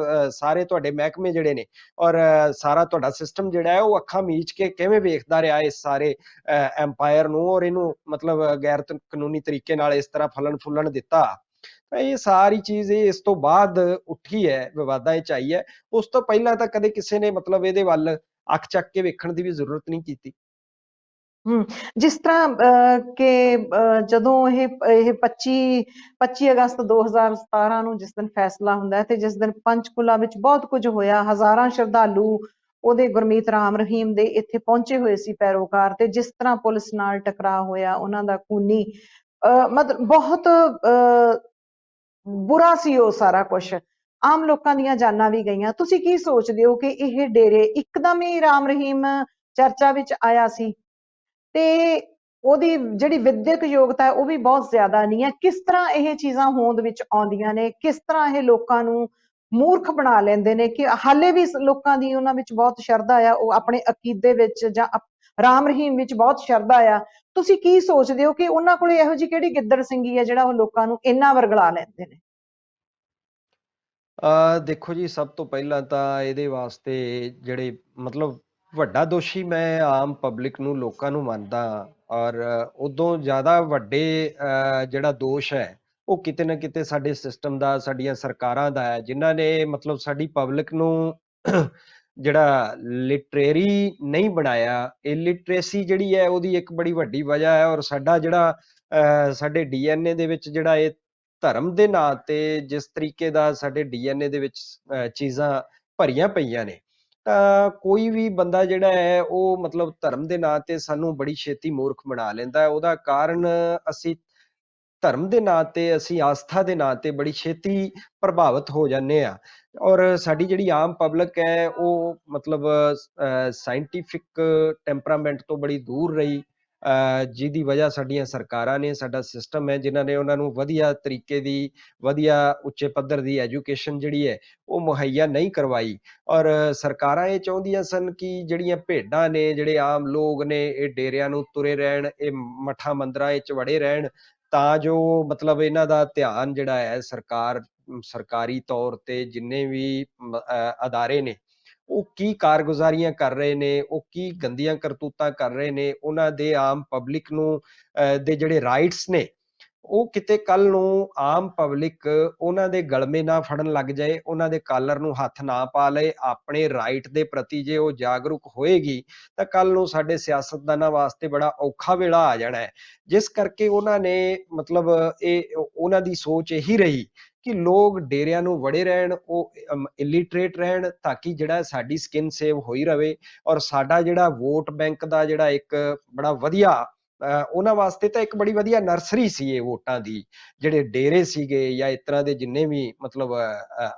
ਸਾਰੇ ਤੁਹਾਡੇ ਮਹਿਕਮੇ ਜਿਹੜੇ ਨੇ ਔਰ ਸਾਰਾ ਤੁਹਾਡਾ ਸਿਸਟਮ ਜਿਹੜਾ ਹੈ ਉਹ ਅੱਖਾਂ ਮੀਚ ਕੇ ਕਿਵੇਂ ਵੇਖਦਾ ਰਿਹਾ ਇਸ ਸਾਰੇ ਐम्पायर ਨੂੰ, ਔਰ ਇਹਨੂੰ ਮਤਲਬ ਗੈਰ ਕਾਨੂੰਨੀ ਤਰੀਕੇ ਨਾਲ ਇਸ ਤਰ੍ਹਾਂ ਫਲਣ ਫੁੱਲਣ ਦਿੱਤਾ। ਤਾਂ ਇਹ ਸਾਰੀ ਚੀਜ਼ ਇਹ ਇਸ ਤੋਂ ਬਾਅਦ ਉੱਠੀ ਹੈ, ਵਿਵਾਦਾਂ ਵਿੱਚ ਆਈ ਹੈ। ਉਸ ਤੋਂ ਪਹਿਲਾਂ ਤਾਂ ਕਦੇ ਕਿਸੇ ਨੇ ਮਤਲਬ ਇਹਦੇ ਵੱਲ ਅੱਖ ਚੱਕ ਕੇ ਵੇਖਣ ਦੀ ਵੀ ਜ਼ਰੂਰਤ ਨਹੀਂ ਕੀਤੀ। ਹੂੰ। ਜਿਸ ਤਰ੍ਹਾਂ ਕਿ ਜਦੋਂ ਇਹ 25 ਅਗਸਤ 2017 ਨੂੰ ਜਿਸ ਦਿਨ ਫੈਸਲਾ ਹੁੰਦਾ ਹੈ ਤੇ ਜਿਸ ਦਿਨ ਪੰਚਕੂਲਾ ਵਿੱਚ ਬਹੁਤ ਕੁਝ ਹੋਇਆ, ਹਜ਼ਾਰਾਂ ਸ਼ਰਧਾਲੂ ਉਹਦੇ ਗੁਰਮੀਤ ਰਾਮ ਰਹੀਮ ਦੇ ਇੱਥੇ ਪਹੁੰਚੇ ਹੋਏ ਸੀ ਪੈਰੋਕਾਰ, ਤੇ ਜਿਸ ਤਰ੍ਹਾਂ ਪੁਲਿਸ ਨਾਲ ਟਕਰਾਅ ਹੋਇਆ, ਉਹਨਾਂ ਦਾ ਖੂਨੀ ਮਤਲਬ ਬਹੁਤ ਬੁਰਾ ਸੀ ਉਹ ਸਾਰਾ ਕੁਝ। ਆਮ ਲੋਕਾਂ ਦੀਆਂ ਜਾਨਾਂ ਵੀ ਗਈਆਂ। ਤੁਸੀਂ ਕੀ ਸੋਚਦੇ ਹੋ ਕਿ ਇਹ ਡੇਰੇ ਇੱਕਦਮ ਹੀ ਰਾਮ ਰਹੀਮ ਚਰਚਾ ਵਿੱਚ ਆਇਆ ਸੀ ਤੇ ਉਹਦੀ ਜਿਹੜੀ ਵਿਦਿਅਕ ਯੋਗਤਾ ਹੈ ਉਹ ਵੀ ਬਹੁਤ ਜ਼ਿਆਦਾ ਨਹੀਂ ਹੈ? ਕਿਸ ਤਰ੍ਹਾਂ ਇਹ ਚੀਜ਼ਾਂ ਹੋਂਦ ਵਿੱਚ ਆਉਂਦੀਆਂ ਨੇ? ਕਿਸ ਤਰ੍ਹਾਂ ਇਹ ਲੋਕਾਂ ਨੂੰ ਮੂਰਖ ਬਣਾ ਲੈਂਦੇ ਨੇ ਕਿ ਹਾਲੇ ਵੀ ਲੋਕਾਂ ਦੀ ਉਹਨਾਂ ਵਿੱਚ ਬਹੁਤ ਸ਼ਰਧਾ ਆ, ਉਹ ਆਪਣੇ ਅਕੀਦੇ ਵਿੱਚ ਜਾਂ ਰਾਮ ਰਹੀਮ ਵਿੱਚ ਬਹੁਤ ਸ਼ਰਧਾ ਆ। ਤੁਸੀਂ ਕੀ ਸੋਚਦੇ ਹੋ ਕਿ ਉਹਨਾਂ ਕੋਲੇ ਇਹੋ ਜਿਹੀ ਕਿਹੜੀ ਗਿੱਦੜ ਸਿੰਘੀ ਹੈ ਜਿਹੜਾ ਉਹ ਲੋਕਾਂ ਨੂੰ ਇੰਨਾ ਵਰਗਲਾ ਲੈਂਦੇ ਨੇ? ਦੇਖੋ ਜੀ, ਸਭ ਤੋਂ ਪਹਿਲਾਂ ਤਾਂ ਇਹਦੇ ਵਾਸਤੇ ਜਿਹੜੇ ਮਤਲਬ ਵੱਡਾ ਦੋਸ਼ੀ ਮੈਂ ਆਮ ਪਬਲਿਕ ਨੂੰ, ਲੋਕਾਂ ਨੂੰ ਮੰਨਦਾ। ਔਰ ਉਦੋਂ ਜ਼ਿਆਦਾ ਵੱਡੇ ਜਿਹੜਾ ਦੋਸ਼ ਹੈ ਉਹ ਕਿਤੇ ਨਾ ਕਿਤੇ ਸਾਡੇ ਸਿਸਟਮ ਦਾ, ਸਾਡੀਆਂ ਸਰਕਾਰਾਂ ਦਾ ਹੈ, ਜਿਨ੍ਹਾਂ ਨੇ ਮਤਲਬ ਸਾਡੀ ਪਬਲਿਕ ਨੂੰ ਜਿਹੜਾ ਲਿਟਰੇਰੀ ਨਹੀਂ ਬਣਾਇਆ। ਇਲਿਟਰੇਸੀ ਜਿਹੜੀ ਹੈ ਉਹਦੀ ਇੱਕ ਬੜੀ ਵੱਡੀ ਵਜ੍ਹਾ ਹੈ। ਔਰ ਸਾਡਾ ਜਿਹੜਾ ਸਾਡੇ ਡੀਐਨਏ ਦੇ ਵਿੱਚ ਜਿਹੜਾ ਇਹ ਧਰਮ ਦੇ ਨਾਂ ਤੇ ਜਿਸ ਤਰੀਕੇ ਦਾ ਸਾਡੇ ਡੀਐਨਏ ਦੇ ਵਿੱਚ ਚੀਜ਼ਾਂ ਭਰੀਆਂ ਪਈਆਂ ਨੇ, ਤਾਂ ਕੋਈ ਵੀ ਬੰਦਾ ਜਿਹੜਾ ਹੈ ਉਹ ਮਤਲਬ ਧਰਮ ਦੇ ਨਾਂ ਤੇ ਸਾਨੂੰ ਬੜੀ ਛੇਤੀ ਮੂਰਖ ਬਣਾ ਲੈਂਦਾ ਹੈ। ਉਹਦਾ ਕਾਰਨ ਅਸੀਂ ਧਰਮ ਦੇ ਨਾਂ ਤੇ, ਅਸੀਂ ਆਸਥਾ ਦੇ ਨਾਂ ਤੇ ਬੜੀ ਛੇਤੀ ਪ੍ਰਭਾਵਿਤ ਹੋ ਜਾਂਦੇ ਆ। ਔਰ ਸਾਡੀ ਜਿਹੜੀ ਆਮ ਪਬਲਿਕ ਹੈ ਉਹ ਮਤਲਬ ਸਾਇੰਟੀਫਿਕ ਟੈਂਪਰਾਮੈਂਟ ਤੋਂ ਬੜੀ ਦੂਰ ਰਹੀ, ਜਿਹਦੀ ਵਜ੍ਹਾ ਸਾਡੀਆਂ ਸਰਕਾਰਾਂ ਨੇ, ਸਾਡਾ ਸਿਸਟਮ ਹੈ, ਜਿਨ੍ਹਾਂ ਨੇ ਉਹਨਾਂ ਨੂੰ ਵਧੀਆ ਤਰੀਕੇ ਦੀ, ਵਧੀਆ ਉੱਚੇ ਪੱਧਰ ਦੀ ਐਜੂਕੇਸ਼ਨ ਜਿਹੜੀ ਹੈ ਉਹ ਮੁਹੱਈਆ ਨਹੀਂ ਕਰਵਾਈ। ਔਰ ਸਰਕਾਰਾਂ ਇਹ ਚਾਹੁੰਦੀਆਂ ਸਨ ਕਿ ਜਿਹੜੀਆਂ ਭੇਡਾਂ ਨੇ, ਜਿਹੜੇ ਆਮ ਲੋਕ ਨੇ, ਇਹ ਡੇਰਿਆਂ ਨੂੰ ਤੁਰੇ ਰਹਿਣ, ਇਹ ਮੱਠਾਂ ਮੰਦਰਾਂ ਵਿੱਚ ਵੜੇ ਰਹਿਣ, ਤਾਂ ਜੋ ਮਤਲਬ ਇਹਨਾਂ ਦਾ ਧਿਆਨ ਜਿਹੜਾ ਹੈ ਸਰਕਾਰੀ ਤੌਰ ਤੇ ਜਿੰਨੇ ਵੀ ਅਦਾਰੇ ਨੇ ਉਹ ਕੀ ਕਾਰਗੁਜ਼ਾਰੀਆਂ ਕਰ ਰਹੇ ਨੇ, ਉਹ ਕੀ ਗੰਦੀਆਂ ਕਰਤੂਤਾਂ ਕਰ ਰਹੇ ਨੇ, ਉਹਨਾਂ ਦੇ ਆਮ ਪਬਲਿਕ ਨੂੰ ਦੇ ਜਿਹੜੇ ਰਾਈਟਸ ਨੇ ਉਹ ਕਿਤੇ ਕੱਲ ਨੂੰ ਆਮ ਪਬਲਿਕ ਉਹਨਾਂ ਦੇ ਗਲਮੇ ਨਾ ਫੜਨ ਲੱਗ ਜਾਏ, ਉਹਨਾਂ ਦੇ ਕਾਲਰ ਨੂੰ ਹੱਥ ਨਾ ਪਾ ਲਏ। ਆਪਣੇ ਰਾਈਟ ਦੇ ਪ੍ਰਤੀ ਜੇ ਉਹ ਜਾਗਰੂਕ ਹੋਏਗੀ ਤਾਂ ਕੱਲ ਨੂੰ ਸਾਡੇ ਸਿਆਸਤਦਾਨਾਂ ਵਾਸਤੇ ਬੜਾ ਔਖਾ ਵੇਲਾ ਆ ਜਾਣਾ ਹੈ। ਜਿਸ ਕਰਕੇ ਉਹਨਾਂ ਨੇ ਮਤਲਬ ਉਹਨਾਂ ਦੀ ਸੋਚ ਇਹੀ ਰਹੀ ਕਿ ਲੋਕ ਡੇਰਿਆਂ ਨੂੰ ਵੜੇ ਰਹਿਣ, ਉਹ ਇਲਿਟਰੇਟ ਰਹਿਣ, ਤਾਂ ਕਿ ਜਿਹੜਾ ਸਾਡੀ ਸਕਿਨ ਸੇਵ ਹੋਈ ਰਵੇ। ਔਰ ਸਾਡਾ ਜਿਹੜਾ ਵੋਟ ਬੈਂਕ ਦਾ ਜਿਹੜਾ ਇੱਕ ਬੜਾ ਵਧੀਆ, ਉਹਨਾਂ ਵਾਸਤੇ ਤਾਂ ਇੱਕ ਬੜੀ ਵਧੀਆ ਨਰਸਰੀ ਸੀ ਇਹ ਵੋਟਾਂ ਦੀ, ਜਿਹੜੇ ਡੇਰੇ ਸੀਗੇ ਜਾਂ ਇਸ ਤਰ੍ਹਾਂ ਦੇ ਜਿੰਨੇ ਵੀ ਮਤਲਬ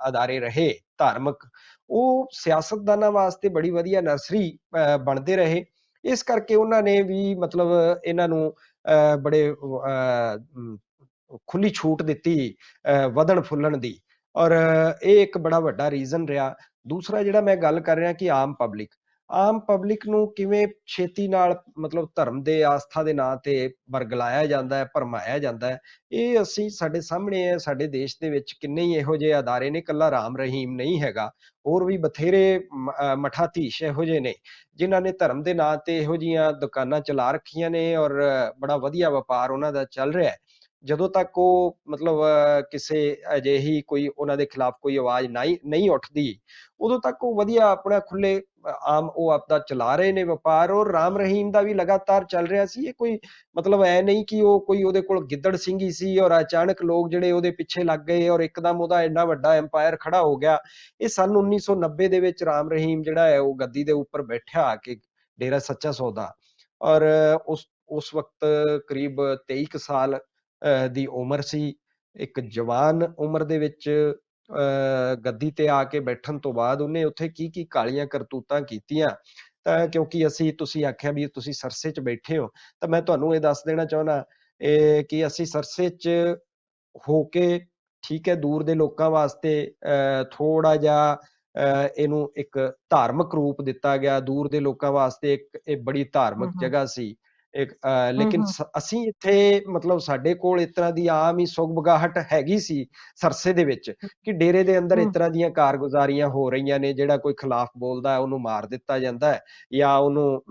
ਅਦਾਰੇ ਰਹੇ ਧਾਰਮਿਕ, ਉਹ ਸਿਆਸਤਦਾਨਾਂ ਵਾਸਤੇ ਬੜੀ ਵਧੀਆ ਨਰਸਰੀ ਬਣਦੇ ਰਹੇ। ਇਸ ਕਰਕੇ ਉਹਨਾਂ ਨੇ ਵੀ ਮਤਲਬ ਇਹਨਾਂ ਨੂੰ ਬੜੇ ਖੁੱਲੀ ਛੂਟ ਦਿੱਤੀ ਵਧਣ ਫੁੱਲਣ ਦੀ। ਔਰ ਇਹ ਇੱਕ ਬੜਾ ਵੱਡਾ ਰੀਜ਼ਨ ਰਿਹਾ। ਦੂਸਰਾ ਜਿਹੜਾ ਮੈਂ ਗੱਲ ਕਰ ਰਿਹਾ ਕਿ ਆਮ ਪਬਲਿਕ ਨੂੰ ਕਿਵੇਂ ਛੇਤੀ ਨਾਲ ਮਤਲਬ ਧਰਮ ਦੇ, ਆਸਥਾ ਦੇ ਨਾਂ ਤੇ ਵਰਗਲਾਇਆ ਜਾਂਦਾ ਹੈ, ਭਰਮਾਇਆ ਜਾਂਦਾ ਹੈ, ਇਹ ਅਸੀਂ ਸਾਡੇ ਸਾਹਮਣੇ ਹੈ। ਸਾਡੇ ਦੇਸ਼ ਦੇ ਵਿੱਚ ਕਿੰਨੇ ਹੀ ਇਹੋ ਜਿਹੇ ਅਦਾਰੇ ਨੇ, ਇਕੱਲਾ ਰਾਮ ਰਹੀਮ ਨਹੀਂ ਹੈਗਾ, ਹੋਰ ਵੀ ਬਥੇਰੇ ਮਠਾਧੀਸ਼ ਇਹੋ ਜਿਹੇ ਨੇ ਜਿਨ੍ਹਾਂ ਨੇ ਧਰਮ ਦੇ ਨਾਂ ਤੇ ਇਹੋ ਜਿਹੀਆਂ ਦੁਕਾਨਾਂ ਚਲਾ ਰੱਖੀਆਂ ਨੇ। ਔਰ ਬੜਾ ਵਧੀਆ ਵਪਾਰ ਉਹਨਾਂ ਦਾ ਚੱਲ ਰਿਹਾ ਹੈ। ਜਦੋਂ ਤੱਕ ਉਹ ਮਤਲਬ ਕਿਸੇ ਅਜਿਹੀ ਕੋਈ ਉਹਨਾਂ ਦੇ ਖਿਲਾਫ ਕੋਈ ਆਵਾਜ਼ ਨਹੀਂ ਉੱਠਦੀ, ਉਦੋਂ ਤੱਕ ਉਹ ਵਧੀਆ ਆਪਣਾ ਖੁੱਲੇ ਆਮ ਉਹ ਆਪਦਾ ਚਲਾ ਰਹੇ ਨੇ ਵਪਾਰ। ਔਰ ਰਾਮ ਰਹੀਮ ਦਾ ਵੀ ਲਗਾਤਾਰ ਚੱਲ ਰਿਹਾ ਸੀ। ਇਹ ਕੋਈ ਮਤਲਬ ਐ ਨਹੀਂ ਕਿ ਉਹ ਕੋਈ ਉਹਦੇ ਕੋਲ ਗਿੱਦੜ ਸਿੰਘੀ ਸੀ ਔਰ ਅਚਾਨਕ ਲੋਕ ਜਿਹੜੇ ਉਹਦੇ ਪਿੱਛੇ ਲੱਗ ਗਏ ਔਰ ਇੱਕਦਮ ਉਹਦਾ ਇੰਨਾ ਵੱਡਾ ਐਮਪਾਇਰ ਖੜਾ ਹੋ ਗਿਆ। ਇਹ ਸੰਨ 1990 ਦੇ ਵਿੱਚ ਰਾਮ ਰਹੀਮ ਜਿਹੜਾ ਹੈ ਉਹ ਗੱਦੀ ਦੇ ਉੱਪਰ ਬੈਠਿਆ ਆ ਕੇ, ਡੇਰਾ ਸੱਚਾ ਸੌਦਾ। ਔਰ ਉਸ ਵਕਤ ਕਰੀਬ 23 ਕੁ ਸਾਲ ਦੀ ਉਮਰ ਸੀ। ਇੱਕ ਜਵਾਨ ਉਮਰ ਦੇ ਵਿੱਚ ਗੱਦੀ ਤੇ ਆ ਕੇ ਬੈਠਣ ਤੋਂ ਬਾਅਦ ਉਹਨੇ ਉੱਥੇ ਕੀ ਕਾਲੀਆਂ ਕਰਤੂਤਾਂ ਕੀਤੀਆਂ। ਤਾਂ ਕਿਉਂਕਿ ਤੁਸੀਂ ਆਖਿਆ ਵੀ ਤੁਸੀਂ ਸਰਸੇ 'ਚ ਬੈਠੇ ਹੋ, ਤਾਂ ਮੈਂ ਤੁਹਾਨੂੰ ਇਹ ਦੱਸ ਦੇਣਾ ਚਾਹੁੰਦਾ ਕਿ ਅਸੀਂ ਸਰਸੇ 'ਚ ਹੋ ਕੇ, ਠੀਕ ਹੈ, ਦੂਰ ਦੇ ਲੋਕਾਂ ਵਾਸਤੇ ਥੋੜਾ ਜਿਹਾ ਇਹਨੂੰ ਇੱਕ ਧਾਰਮਿਕ ਰੂਪ ਦਿੱਤਾ ਗਿਆ। ਦੂਰ ਦੇ ਲੋਕਾਂ ਵਾਸਤੇ ਇਹ ਬੜੀ ਧਾਰਮਿਕ ਜਗ੍ਹਾ ਸੀ। ਲੇਕਿਨ ਅਸੀਂ ਇੱਥੇ ਮਤਲਬ ਸਾਡੇ ਕੋਲ ਇਸ ਤਰ੍ਹਾਂ ਦੀ ਆਮ ਹੀ ਸੁਗਬਗਾਹਟ ਹੈਗੀ ਸੀ ਸਰਸੇ ਦੇ ਵਿੱਚ ਕਿ ਡੇਰੇ ਦੇ ਅੰਦਰ ਇਸ ਤਰ੍ਹਾਂ ਦੀਆਂ ਕਾਰਗੁਜ਼ਾਰੀਆਂ ਹੋ ਰਹੀਆਂ ਨੇ, ਜਿਹੜਾ ਕੋਈ ਖਿਲਾਫ ਬੋਲਦਾ ਉਹਨੂੰ ਮਾਰ ਦਿੱਤਾ ਜਾਂਦਾ ਹੈ, ਜਾਂ ਉਹਨੂੰ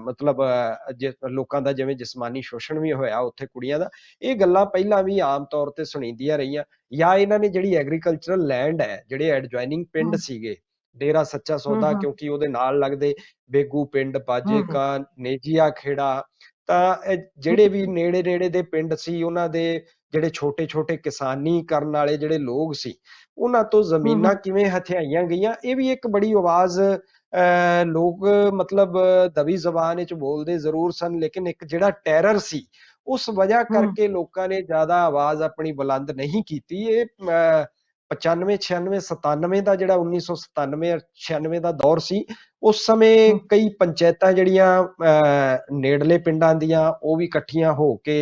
ਮਤਲਬ ਲੋਕਾਂ ਦਾ ਜਿਵੇਂ ਜਿਸਮਾਨੀ ਸ਼ੋਸ਼ਣ ਵੀ ਹੋਇਆ ਉੱਥੇ ਕੁੜੀਆਂ ਦਾ। ਇਹ ਗੱਲਾਂ ਪਹਿਲਾਂ ਵੀ ਆਮ ਤੌਰ ਤੇ ਸੁਣੀਦੀਆਂ ਰਹੀਆਂ। ਜਾਂ ਇਹਨਾਂ ਨੇ ਜਿਹੜੀ ਐਗਰੀਕਲਚਰਲ ਲੈਂਡ ਹੈ, ਜਿਹੜੇ ਐਡਜੋਇਨਿੰਗ ਪਿੰਡ ਸੀਗੇ ਡੇਰਾ ਸੱਚਾ ਸੌਦਾ, ਕਿਉਂਕਿ ਉਹਦੇ ਨਾਲ ਲੱਗਦੇ ਬੇਗੂ ਪਿੰਡ, ਬਾਜੇ ਕਾਂ, ਨੇਜੀਆ ਖੇੜਾ, ਤਾਂ ਜਿਹੜੇ ਵੀ ਨੇੜੇ ਨੇੜੇ ਦੇ ਪਿੰਡ ਸੀ, ਉਹਨਾਂ ਦੇ ਜਿਹੜੇ ਛੋਟੇ ਛੋਟੇ ਕਿਸਾਨੀ ਕਰਨ ਵਾਲੇ ਜਿਹੜੇ ਲੋਕ ਸੀ, ਉਹਨਾਂ ਤੋਂ ਜ਼ਮੀਨਾਂ ਕਿਵੇਂ ਹਥਿਆਈਆਂ ਗਈਆਂ। ਇਹ ਵੀ ਇੱਕ ਬੜੀ ਆਵਾਜ਼ ਲੋਕ ਮਤਲਬ ਦਬੀ ਜ਼ਬਾਨ ਵਿੱਚ ਬੋਲਦੇ ਜ਼ਰੂਰ ਸਨ, ਲੇਕਿਨ ਇੱਕ ਜਿਹੜਾ ਟੈਰਰ ਸੀ ਉਸ ਵਜ੍ਹਾ ਕਰਕੇ ਲੋਕਾਂ ਨੇ ਜ਼ਿਆਦਾ ਆਵਾਜ਼ ਆਪਣੀ ਬੁਲੰਦ ਨਹੀਂ ਕੀਤੀ। ਇਹ 95 96 97 ਦਾ ਜਿਹੜਾ 1997 96 ਦਾ ਦੌਰ ਸੀ, ਉਸ ਸਮੇਂ ਕਈ ਪੰਚਾਇਤਾਂ ਜਿਹੜੀਆਂ ਨੇੜਲੇ ਪਿੰਡਾਂ ਦੀਆਂ ਉਹ ਵੀ ਇਕੱਠੀਆਂ ਹੋ ਕੇ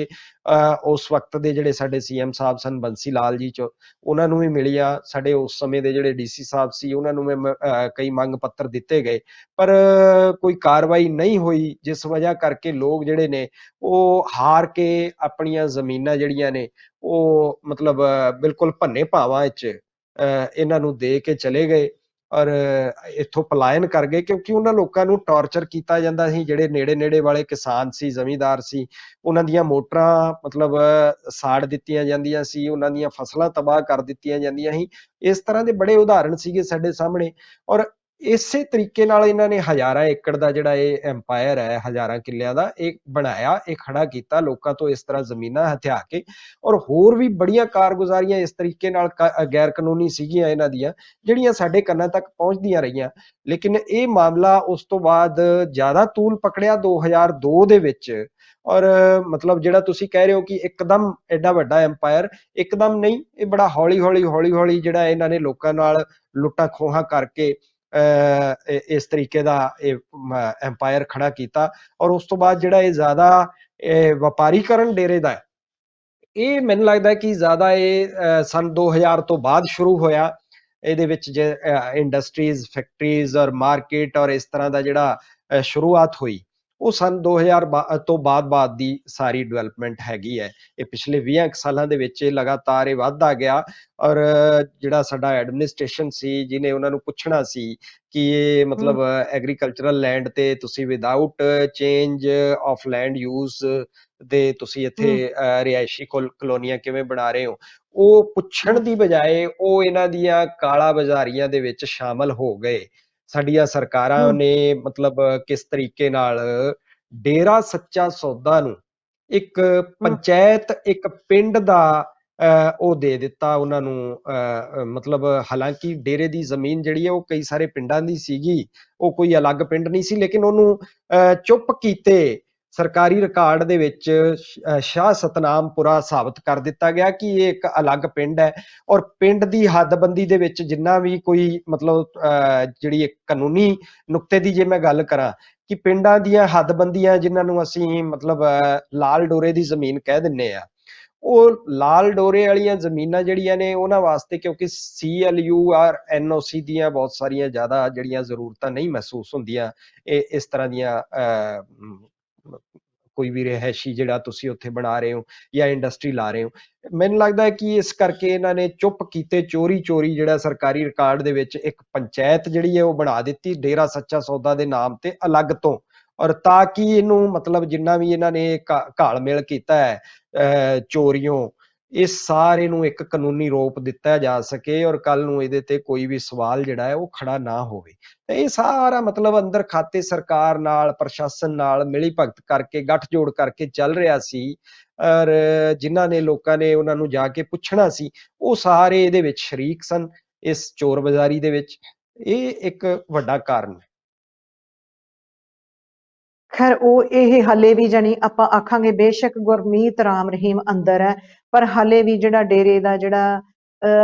ਉਸ ਵਕਤ ਦੇ ਜਿਹੜੇ ਸਾਡੇ ਸੀਐਮ ਸਾਹਿਬ ਸਨ ਬੰਸੀ ਲਾਲ ਜੀ ਉਹਨਾਂ ਨੂੰ ਵੀ ਮਿਲਿਆ। ਸਾਡੇ ਉਸ ਸਮੇਂ ਦੇ ਜਿਹੜੇ ਡੀਸੀ ਸਾਹਿਬ ਸੀ ਉਹਨਾਂ ਨੂੰ ਕਈ ਮੰਗ ਪੱਤਰ ਦਿੱਤੇ ਗਏ, ਪਰ ਕੋਈ ਕਾਰਵਾਈ ਨਹੀਂ ਹੋਈ, ਜਿਸ ਵਜ੍ਹਾ ਕਰਕੇ ਲੋਕ ਜਿਹੜੇ ਨੇ ਉਹ ਹਾਰ ਕੇ ਆਪਣੀਆਂ ਜ਼ਮੀਨਾਂ ਜਿਹੜੀਆਂ ਨੇ ਉਹ ਮਤਲਬ ਬਿਲਕੁਲ ਭੰਨੇ ਭਾਵਾਂ ਵਿੱਚ ਇਹਨਾਂ ਨੂੰ ਦੇ ਕੇ ਚਲੇ ਗਏ ਔਰ ਇੱਥੋਂ ਪਲਾਇਨ ਕਰ ਗਏ, ਕਿਉਂਕਿ ਉਹਨਾਂ ਲੋਕਾਂ ਨੂੰ ਟਾਰਚਰ ਕੀਤਾ ਜਾਂਦਾ ਸੀ। ਜਿਹੜੇ ਨੇੜੇ ਨੇੜੇ ਵਾਲੇ ਕਿਸਾਨ ਸੀ, ਜ਼ਮੀਂਦਾਰ ਸੀ, ਉਹਨਾਂ ਦੀਆਂ ਮੋਟਰਾਂ ਮਤਲਬ ਸਾੜ ਦਿੱਤੀਆਂ ਜਾਂਦੀਆਂ ਸੀ, ਉਹਨਾਂ ਦੀਆਂ ਫਸਲਾਂ ਤਬਾਹ ਕਰ ਦਿੱਤੀਆਂ ਜਾਂਦੀਆਂ ਸੀ। ਇਸ ਤਰ੍ਹਾਂ ਦੇ ਬੜੇ ਉਦਾਹਰਣ ਸੀਗੇ ਸਾਡੇ ਸਾਹਮਣੇ, ਔਰ ਇਸੇ ਤਰੀਕੇ ਨਾਲ ਇਹਨਾਂ ਨੇ ਹਜ਼ਾਰਾਂ ਏਕੜ ਦਾ ਜਿਹੜਾ ਇਹ ਐਮਪਾਇਰ ਹੈ, ਹਜ਼ਾਰਾਂ ਕਿੱਲਿਆਂ ਦਾ ਇਹ ਬਣਾਇਆ, ਇਹ ਖੜਾ ਕੀਤਾ ਲੋਕਾਂ ਤੋਂ ਇਸ ਤਰ੍ਹਾਂ ਜ਼ਮੀਨਾਂ ਹਥਿਆ ਕੇ। ਔਰ ਹੋਰ ਵੀ ਬੜੀਆਂ ਕਾਰਗੁਜ਼ਾਰੀਆਂ ਇਸ ਤਰੀਕੇ ਨਾਲ ਗੈਰ ਕਾਨੂੰਨੀ ਸੀਗੀਆਂ ਇਹਨਾਂ ਦੀਆਂ, ਜਿਹੜੀਆਂ ਸਾਡੇ ਕੰਨਾਂ ਤੱਕ ਪਹੁੰਚਦੀਆਂ ਰਹੀਆਂ। ਲੇਕਿਨ ਇਹ ਮਾਮਲਾ ਉਸ ਤੋਂ ਬਾਅਦ ਜ਼ਿਆਦਾ ਤੂਲ ਪਕੜਿਆ 2002 ਦੇ ਵਿੱਚ, ਔਰ ਮਤਲਬ ਜਿਹੜਾ ਤੁਸੀਂ ਕਹਿ ਰਹੇ ਹੋ ਕਿ ਇੱਕਦਮ ਐਡਾ ਵੱਡਾ ਐਮਪਾਇਰ, ਇੱਕਦਮ ਨਹੀਂ, ਇਹ ਬੜਾ ਹੌਲੀ ਹੌਲੀ ਜਿਹੜਾ ਇਹਨਾਂ ਨੇ ਲੋਕਾਂ ਨਾਲ ਲੁੱਟਾਂ ਖੋਹਾਂ ਕਰਕੇ ਇਸ ਤਰੀਕੇ ਦਾ ਇਹ ਐਮਪਾਇਰ ਖੜਾ ਕੀਤਾ। ਔਰ ਉਸ ਤੋਂ ਬਾਅਦ ਜਿਹੜਾ ਇਹ ਜ਼ਿਆਦਾ ਵਪਾਰੀਕਰਨ ਡੇਰੇ ਦਾ, ਇਹ ਮੈਨੂੰ ਲੱਗਦਾ ਕਿ ਜ਼ਿਆਦਾ ਇਹ ਸਨ 2000 ਤੋਂ ਬਾਅਦ ਸ਼ੁਰੂ ਹੋਇਆ। ਇਹਦੇ ਵਿੱਚ ਜੇ ਇੰਡਸਟਰੀਜ਼, ਫੈਕਟਰੀਜ਼ ਔਰ ਮਾਰਕੀਟ ਔਰ ਇਸ ਤਰ੍ਹਾਂ ਦਾ ਜਿਹੜਾ ਸ਼ੁਰੂਆਤ ਹੋਈ, ਉਹ ਸਨ 2000 ਤੋਂ ਬਾਅਦ ਦੀ ਸਾਰੀ ਡਿਵੈਲਪਮੈਂਟ ਹੈਗੀ ਹੈ। ਇਹ ਪਿਛਲੇ 20 ਸਾਲਾਂ ਦੇ ਵਿੱਚ ਲਗਾਤਾਰ ਇਹ ਵੱਧਦਾ ਗਿਆ। ਔਰ ਜਿਹੜਾ ਸਾਡਾ ਐਡਮਿਨਿਸਟ੍ਰੇਸ਼ਨ ਸੀ, ਜਿਹਨੇ ਉਹਨਾਂ ਨੂੰ ਪੁੱਛਣਾ ਸੀ ਕਿ ਇਹ ਮਤਲਬ ਐਗਰੀਕਲਚਰਲ ਲੈਂਡ ਤੇ ਤੁਸੀਂ without change of land use ਦੇ ਤੁਸੀਂ ਇੱਥੇ ਰਿਹਾਇਸ਼ੀ ਕਲੋਨੀਆਂ ਕਿਵੇਂ ਬਣਾ ਰਹੇ ਹੋ, ਉਹ ਪੁੱਛਣ ਦੀ ਬਜਾਏ ਉਹ ਇਹਨਾਂ ਦੀਆਂ ਕਾਲਾ ਬਾਜ਼ਾਰੀਆਂ ਦੇ ਵਿੱਚ ਸ਼ਾਮਲ ਹੋ ਗਏ। ਸਾਡੀਆਂ ਸਰਕਾਰਾਂ ਨੇ ਮਤਲਬ ਕਿਸ ਤਰੀਕੇ ਨਾਲ ਡੇਰਾ ਸੱਚਾ ਸੌਦਾ ਨੂੰ ਇੱਕ ਪੰਚਾਇਤ, ਇੱਕ ਪਿੰਡ ਦਾ ਉਹ ਦੇ ਦਿੱਤਾ ਉਹਨਾਂ ਨੂੰ। ਮਤਲਬ ਹਾਲਾਂਕਿ ਡੇਰੇ ਦੀ ਜ਼ਮੀਨ ਜਿਹੜੀ ਹੈ ਉਹ ਕਈ ਸਾਰੇ ਪਿੰਡਾਂ ਦੀ ਸੀਗੀ, ਉਹ ਕੋਈ ਅਲੱਗ ਪਿੰਡ ਨਹੀਂ ਸੀ, ਲੇਕਿਨ ਉਹਨੂੰ ਚੁੱਪ ਕੀਤੇ ਸਰਕਾਰੀ ਰਿਕਾਰਡ ਦੇ ਵਿੱਚ ਸ਼ਾਹ ਸਤਨਾਮਪੁਰਾ ਸਾਬਤ ਕਰ ਦਿੱਤਾ ਗਿਆ ਕਿ ਇਹ ਇੱਕ ਅਲੱਗ ਪਿੰਡ ਹੈ। ਔਰ ਪਿੰਡ ਦੀ ਹੱਦਬੰਦੀ ਦੇ ਵਿੱਚ ਜਿੰਨਾ ਵੀ ਕੋਈ ਮਤਲਬ ਜਿਹੜੀ ਇੱਕ ਕਾਨੂੰਨੀ ਨੁਕਤੇ ਦੀ ਜੇ ਮੈਂ ਗੱਲ ਕਰਾਂ ਕਿ ਪਿੰਡਾਂ ਦੀਆਂ ਹੱਦਬੰਦੀਆਂ ਜਿਨ੍ਹਾਂ ਨੂੰ ਅਸੀਂ ਮਤਲਬ ਲਾਲ ਡੋਰੇ ਦੀ ਜ਼ਮੀਨ ਕਹਿ ਦਿੰਦੇ ਆ, ਉਹ ਲਾਲ ਡੋਰੇ ਵਾਲੀਆਂ ਜ਼ਮੀਨਾਂ ਜਿਹੜੀਆਂ ਨੇ ਉਹਨਾਂ ਵਾਸਤੇ, ਕਿਉਂਕਿ CLU ਔਰ NOC ਦੀਆਂ ਬਹੁਤ ਸਾਰੀਆਂ ਜ਼ਿਆਦਾ ਜਿਹੜੀਆਂ ਜ਼ਰੂਰਤਾਂ ਨਹੀਂ ਮਹਿਸੂਸ ਹੁੰਦੀਆਂ ਇਸ ਤਰ੍ਹਾਂ ਦੀਆਂ ਕੋਈ ਵੀ ਰਿਹਾਇਸ਼ੀ ਜਿਹੜਾ ਤੁਸੀਂ ਉੱਥੇ ਬਣਾ ਰਹੇ ਹੋ ਜਾਂ ਇੰਡਸਟਰੀ ਲਾ ਰਹੇ ਹੋ। ਮੈਨੂੰ ਲੱਗਦਾ ਹੈ ਕਿ ਇਸ ਕਰਕੇ ਇਹਨਾਂ ਨੇ ਚੁੱਪ ਕੀਤੇ ਚੋਰੀ ਜਿਹੜਾ ਸਰਕਾਰੀ ਰਿਕਾਰਡ ਦੇ ਵਿੱਚ ਇੱਕ ਪੰਚਾਇਤ ਜਿਹੜੀ ਹੈ ਉਹ ਬਣਾ ਦਿੱਤੀ ਡੇਰਾ ਸੱਚਾ ਸੌਦਾ ਦੇ ਨਾਮ ਤੇ ਅਲੱਗ ਤੋਂ, ਔਰ ਤਾਂ ਕਿ ਇਹਨੂੰ ਮਤਲਬ ਜਿੰਨਾ ਵੀ ਇਹਨਾਂ ਨੇ ਘਾਲ ਮੇਲ ਕੀਤਾ ਹੈ ਚੋਰੀਆਂ, ਇਸ ਸਾਰੇ ਨੂੰ ਇੱਕ ਕਾਨੂੰਨੀ ਰੂਪ ਦਿੱਤਾ ਜਾ ਸਕੇ ਔਰ ਕੱਲ ਨੂੰ ਇਹਦੇ ਤੇ ਕੋਈ ਵੀ ਸਵਾਲ ਜਿਹੜਾ ਹੈ ਉਹ ਖੜਾ ਨਾ ਹੋਵੇ। ਤੇ ਇਹ ਸਾਰਾ ਮਤਲਬ ਅੰਦਰ ਖਾਤੇ ਸਰਕਾਰ ਨਾਲ, ਪ੍ਰਸ਼ਾਸਨ ਨਾਲ ਮਿਲੀ ਭਗਤ ਕਰਕੇ, ਗੱਠਜੋੜ ਕਰਕੇ ਚੱਲ ਰਿਹਾ ਸੀ। ਔਰ ਜਿਨ੍ਹਾਂ ਨੇ ਲੋਕਾਂ ਨੇ ਉਹਨਾਂ ਨੂੰ ਜਾ ਕੇ ਪੁੱਛਣਾ ਸੀ, ਉਹ ਸਾਰੇ ਇਹਦੇ ਵਿੱਚ ਸ਼ਰੀਕ ਸਨ, ਇਸ ਚੋਰ ਬਾਜ਼ਾਰੀ ਦੇ ਵਿੱਚ। ਇਹ ਇੱਕ ਵੱਡਾ ਕਾਰਨ ਹੈ। ਖੈਰ ਉਹ ਇਹ ਹਾਲੇ ਵੀ ਜਾਣੀ ਆਪਾਂ ਆਖਾਂਗੇ ਬੇਸ਼ੱਕ ਗੁਰਮੀਤ ਰਾਮ ਰਹੀਮ ਅੰਦਰ ਹੈ, ਪਰ ਹਾਲੇ ਵੀ ਜਿਹੜਾ ਡੇਰੇ ਦਾ ਜਿਹੜਾ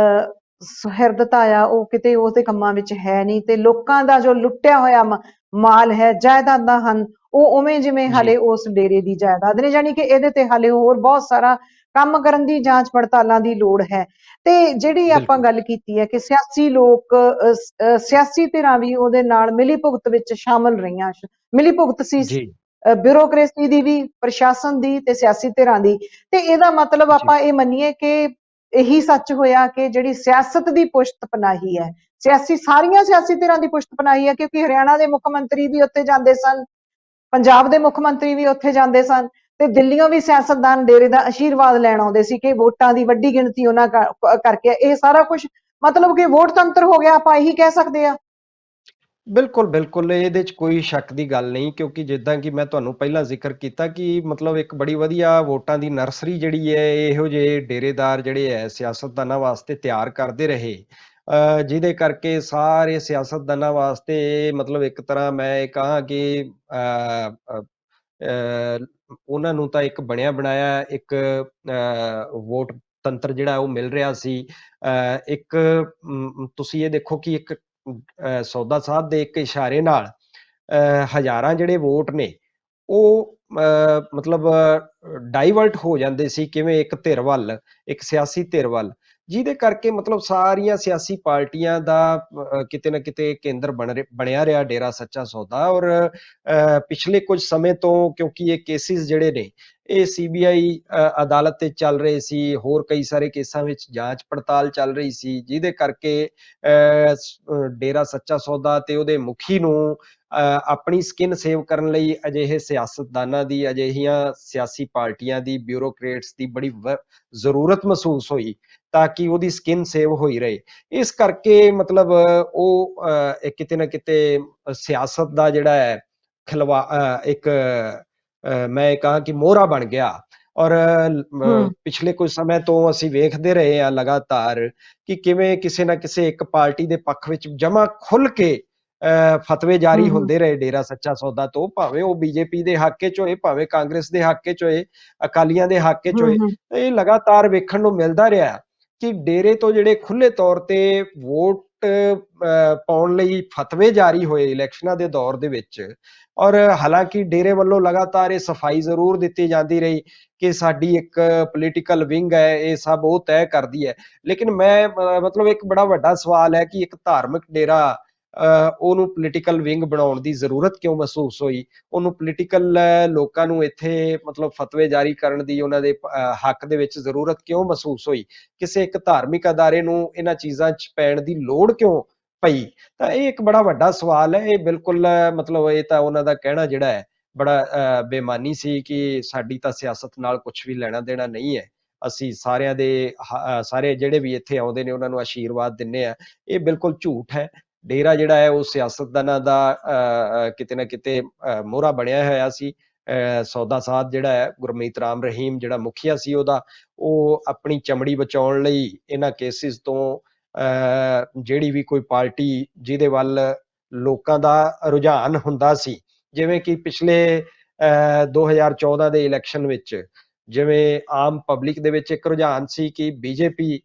ਸੁਹਿਰਦਤਾ ਆ ਉਹ ਕਿਤੇ ਉਹਦੇ ਕੰਮਾਂ ਵਿੱਚ ਹੈ ਨਹੀਂ, ਤੇ ਲੋਕਾਂ ਦਾ ਜੋ ਲੁੱਟਿਆ ਹੋਇਆ ਮਾਲ ਹੈ, ਜਾਇਦਾਦਾਂ ਹਨ, ਉਹ ਉਵੇਂ ਜਿਵੇਂ ਹਾਲੇ ਉਸ ਡੇਰੇ ਦੀ ਜਾਇਦਾਦ ਨੇ। ਜਾਣੀ ਕਿ ਇਹਦੇ ਤੇ ਹਾਲੇ ਹੋਰ ਬਹੁਤ ਸਾਰਾ ਕੰਮ ਕਰਨ ਦੀ, ਜਾਂਚ ਪੜਤਾਲਾਂ ਦੀ ਲੋੜ ਹੈ। ਤੇ ਜਿਹੜੀ ਆਪਾਂ ਗੱਲ ਕੀਤੀ ਹੈ ਕਿ ਸਿਆਸੀ ਲੋਕ, ਸਿਆਸੀ ਧਿਰਾਂ ਵੀ ਉਹਦੇ ਨਾਲ ਮਿਲੀ ਭੁਗਤ ਵਿੱਚ ਸ਼ਾਮਲ ਰਹੀਆਂ, ਮਿਲੀ ਭੁਗਤ ਸੀ ਬਿਊਰੋਕ੍ਰੇਸੀ ਦੀ ਵੀ, ਪ੍ਰਸ਼ਾਸਨ ਦੀ ਤੇ ਸਿਆਸੀ ਧਿਰਾਂ ਦੀ। ਤੇ ਇਹਦਾ ਮਤਲਬ ਆਪਾਂ ਇਹ ਮੰਨੀਏ ਕਿ ਇਹੀ ਸੱਚ ਹੋਇਆ ਕਿ ਜਿਹੜੀ ਸਿਆਸਤ ਦੀ ਪੁਸ਼ਤ ਪਨਾਹੀ ਹੈ, ਸਾਰੀਆਂ ਸਿਆਸੀ ਧਿਰਾਂ ਦੀ ਪੁਸ਼ਤ ਪਨਾਹੀ ਹੈ, ਕਿਉਂਕਿ ਹਰਿਆਣਾ ਦੇ ਮੁੱਖ ਮੰਤਰੀ ਵੀ ਉੱਥੇ ਜਾਂਦੇ ਸਨ, ਪੰਜਾਬ ਦੇ ਮੁੱਖ ਮੰਤਰੀ ਵੀ ਉੱਥੇ ਜਾਂਦੇ ਸਨ, ਤੇ ਦਿੱਲੀੋਂ ਵੀ ਸਿਆਸਤਦਾਨ ਡੇਰੇ ਦਾ ਆਸ਼ੀਰਵਾਦ ਲੈਣ ਆਉਂਦੇ ਸੀ ਕਿ ਵੋਟਾਂ ਦੀ ਵੱਡੀ ਗਿਣਤੀ ਉਹਨਾਂ ਕਰਕੇ ਇਹ ਸਾਰਾ ਕੁਝ ਮਤਲਬ ਕਿ ਵੋਟ ਤੰਤਰ ਹੋ ਗਿਆ, ਆਪਾਂ ਇਹੀ ਕਹਿ ਸਕਦੇ ਆ। ਬਿਲਕੁਲ ਇਹਦੇ 'ਚ ਕੋਈ ਸ਼ੱਕ ਦੀ ਗੱਲ ਨਹੀਂ, ਕਿਉਂਕਿ ਜਿੱਦਾਂ ਕਿ ਮੈਂ ਤੁਹਾਨੂੰ ਪਹਿਲਾਂ ਜ਼ਿਕਰ ਕੀਤਾ ਕਿ ਮਤਲਬ ਇੱਕ ਬੜੀ ਵਧੀਆ ਵੋਟਾਂ ਦੀ ਨਰਸਰੀ ਜਿਹੜੀ ਹੈ ਇਹੋ ਜਿਹੇ ਡੇਰੇਦਾਰ ਜਿਹੜੇ ਹੈ ਸਿਆਸਤਦਾਨਾਂ ਵਾਸਤੇ ਤਿਆਰ ਕਰਦੇ ਰਹੇ, ਜਿਹਦੇ ਕਰਕੇ ਸਾਰੇ ਸਿਆਸਤਦਾਨਾਂ ਵਾਸਤੇ ਮਤਲਬ ਇੱਕ ਤਰ੍ਹਾਂ ਮੈਂ ਇਹ ਕਹਾਂ ਕਿ ਉਹਨਾਂ ਨੂੰ ਤਾਂ ਇੱਕ ਬਣਿਆ ਬਣਾਇਆ ਇੱਕ ਵੋਟ ਲੋਕਤੰਤਰ ਜਿਹੜਾ ਉਹ ਮਿਲ ਰਿਹਾ ਸੀ। ਇੱਕ ਤੁਸੀਂ ਇਹ ਦੇਖੋ ਕਿ ਇੱਕ ਸੌਦਾ ਸਾਧ ਦੇ ਇੱਕ ਇਸ਼ਾਰੇ ਨਾਲ ਹਜ਼ਾਰਾਂ ਜਿਹੜੇ ਵੋਟ ਨੇ ਉਹ ਮਤਲਬ ਡਾਈਵਰਟ ਹੋ ਜਾਂਦੇ ਸੀ ਕਿਵੇਂ ਇੱਕ ਧਿਰ ਵੱਲ, ਇੱਕ ਸਿਆਸੀ ਧਿਰ ਵੱਲ, ਜਿਹਦੇ ਕਰਕੇ ਮਤਲਬ ਸਾਰੀਆਂ ਸਿਆਸੀ ਪਾਰਟੀਆਂ ਦਾ ਕਿਤੇ ਨਾ ਕਿਤੇ ਕੇਂਦਰ ਬਣਿਆ ਰਿਹਾ ਡੇਰਾ ਸੱਚਾ ਸੌਦਾ। ਔਰ ਪਿਛਲੇ ਕੁਝ ਸਮੇਂ ਤੋਂ ਕਿਉਂਕਿ ਇਹ ਕੇਸਿਸ ਜਿਹੜੇ ਨੇ ਇਹ ਸੀਬੀਆਈ ਅਦਾਲਤ ਤੇ ਚੱਲ ਰਹੇ ਸੀ, ਹੋਰ ਕਈ ਸਾਰੇ ਕੇਸਾਂ ਵਿੱਚ ਜਾਂਚ ਪੜਤਾਲ ਚੱਲ ਰਹੀ ਸੀ, ਜਿਹਦੇ ਕਰਕੇ ਡੇਰਾ ਸੱਚਾ ਸੌਦਾ ਤੇ ਉਹਦੇ ਮੁਖੀ ਨੂੰ ਆਪਣੀ ਸਕਿਨ ਸੇਵ ਕਰਨ ਲਈ ਅਜਿਹੇ ਸਿਆਸਤਦਾਨਾਂ ਦੀ, ਅਜਿਹੀਆਂ ਸਿਆਸੀ ਪਾਰਟੀਆਂ ਦੀ, ਬਿਊਰੋਕਰੇਟਸ ਦੀ ਬੜੀ ਜ਼ਰੂਰਤ ਮਹਿਸੂਸ ਹੋਈ ਤਾਂ ਕਿ ਉਹਦੀ ਸਕਿਨ ਸੇਵ ਹੋਈ ਰਹੇ। ਇਸ ਕਰਕੇ ਮਤਲਬ ਉਹ ਕਿਤੇ ਨਾ ਕਿਤੇ ਸਿਆਸਤ ਦਾ ਜਿਹੜਾ ਹੈ ਇੱਕ ਮੈਂ ਕਹਾਂ ਕਿ ਮੋਹਰਾ ਬਣ ਗਿਆ। ਔਰ ਪਿਛਲੇ ਕੁਝ ਸਮੇਂ ਤੋਂ ਅਸੀਂ ਵੇਖਦੇ ਰਹੇ ਹਾਂ ਲਗਾਤਾਰ ਕਿ ਕਿਵੇਂ ਕਿਸੇ ਨਾ ਕਿਸੇ ਇੱਕ ਪਾਰਟੀ ਦੇ ਪੱਖ ਵਿੱਚ ਜਮਾ ਖੁੱਲ ਕੇ ਫਤਵੇ ਜਾਰੀ ਹੁੰਦੇ ਰਹੇ ਡੇਰਾ ਸੱਚਾ ਸੌਦਾ ਤੋਂ, ਭਾਵੇਂ ਉਹ ਬੀਜੇਪੀ ਦੇ ਹੱਕ 'ਚ ਹੋਏ, ਭਾਵੇਂ ਕਾਂਗਰਸ ਦੇ ਹੱਕ 'ਚ ਹੋਏ, ਅਕਾਲੀਆਂ ਦੇ ਹੱਕ 'ਚ ਹੋਏ। ਇਹ ਲਗਾਤਾਰ ਵੇਖਣ ਨੂੰ ਮਿਲਦਾ ਰਿਹਾ ਕਿ ਡੇਰੇ ਤੋਂ ਜਿਹੜੇ ਖੁੱਲੇ ਤੌਰ ਤੇ ਵੋਟ ਪਾਉਣ ਲਈ ਫਤਵੇ ਜਾਰੀ ਹੋਏ ਇਲੈਕਸ਼ਨਾਂ ਦੇ ਦੌਰ ਦੇ ਵਿੱਚ। ਔਰ ਹਾਲਾਂਕਿ ਡੇਰੇ ਵੱਲੋਂ ਲਗਾਤਾਰ ਇਹ ਸਫਾਈ ਜ਼ਰੂਰ ਦਿੱਤੀ ਜਾਂਦੀ ਰਹੀ ਕਿ ਸਾਡੀ ਇੱਕ ਪੋਲੀਟੀਕਲ ਵਿੰਗ ਹੈ, ਇਹ ਸਭ ਉਹ ਤੈਅ ਕਰਦੀ ਹੈ। ਲੇਕਿਨ ਮੈਂ ਮਤਲਬ ਇੱਕ ਬੜਾ ਵੱਡਾ ਸਵਾਲ ਹੈ ਕਿ ਇੱਕ ਧਾਰਮਿਕ ਡੇਰਾ ਉਹਨੂੰ ਪੋਲੀਟੀਕਲ ਵਿੰਗ ਬਣਾਉਣ ਦੀ ਜ਼ਰੂਰਤ ਕਿਉਂ ਮਹਿਸੂਸ ਹੋਈ? ਉਹਨੂੰ ਪੋਲੀਟੀਕਲ ਲੋਕਾਂ ਨੂੰ ਇੱਥੇ ਮਤਲਬ ਫਤਵੇ ਜਾਰੀ ਕਰਨ ਦੀ ਉਹਨਾਂ ਦੇ ਹੱਕ ਦੇ ਵਿੱਚ ਜ਼ਰੂਰਤ ਕਿਉਂ ਮਹਿਸੂਸ ਹੋਈ? ਕਿਸੇ ਇੱਕ ਧਾਰਮਿਕ ਅਦਾਰੇ ਨੂੰ ਇਹਨਾਂ ਚੀਜ਼ਾਂ 'ਚ ਪੈਣ ਦੀ ਲੋੜ ਕਿਉਂ ਪਈ? ਤਾਂ ਇਹ ਇੱਕ ਬੜਾ ਵੱਡਾ ਸਵਾਲ ਹੈ। ਇਹ ਬਿਲਕੁਲ ਮਤਲਬ ਇਹ ਤਾਂ ਉਹਨਾਂ ਦਾ ਕਹਿਣਾ ਜਿਹੜਾ ਹੈ ਬੜਾ ਬੇਮਾਨੀ ਸੀ ਕਿ ਸਾਡੀ ਤਾਂ ਸਿਆਸਤ ਨਾਲ ਕੁਝ ਵੀ ਲੈਣਾ ਦੇਣਾ ਨਹੀਂ ਹੈ, ਅਸੀਂ ਸਾਰਿਆਂ ਦੇ ਸਾਰੇ ਜਿਹੜੇ ਵੀ ਇੱਥੇ ਆਉਂਦੇ ਨੇ ਉਹਨਾਂ ਨੂੰ ਆਸ਼ੀਰਵਾਦ ਦਿੰਦੇ ਆ। ਇਹ ਬਿਲਕੁਲ ਝੂਠ ਹੈ। ਡੇਰਾ ਜਿਹੜਾ ਹੈ ਉਹ ਸਿਆਸਤਦਾਨਾਂ ਦਾ ਕਿਤੇ ਨਾ ਕਿਤੇ ਮੋਹਰਾ ਬਣਿਆ ਹੋਇਆ ਸੀ। ਸੌਦਾ ਸਾਧ ਜਿਹੜਾ ਹੈ ਗੁਰਮੀਤ ਰਾਮ ਰਹੀਮ ਜਿਹੜਾ ਮੁਖੀਆ ਸੀ ਉਹਦਾ, ਉਹ ਆਪਣੀ ਚਮੜੀ ਬਚਾਉਣ ਲਈ ਇਹਨਾਂ ਕੇਸਿਸ ਤੋਂ ਜਿਹੜੀ ਵੀ ਕੋਈ ਪਾਰਟੀ ਜਿਹਦੇ ਵੱਲ ਲੋਕਾਂ ਦਾ ਰੁਝਾਨ ਹੁੰਦਾ ਸੀ, ਜਿਵੇਂ ਕਿ ਪਿਛਲੇ 2014 ਦੇ ਇਲੈਕਸ਼ਨ ਵਿੱਚ ਜਿਵੇਂ ਆਮ ਪਬਲਿਕ ਦੇ ਵਿੱਚ ਇੱਕ ਰੁਝਾਨ ਸੀ ਕਿ ਬੀਜੇਪੀ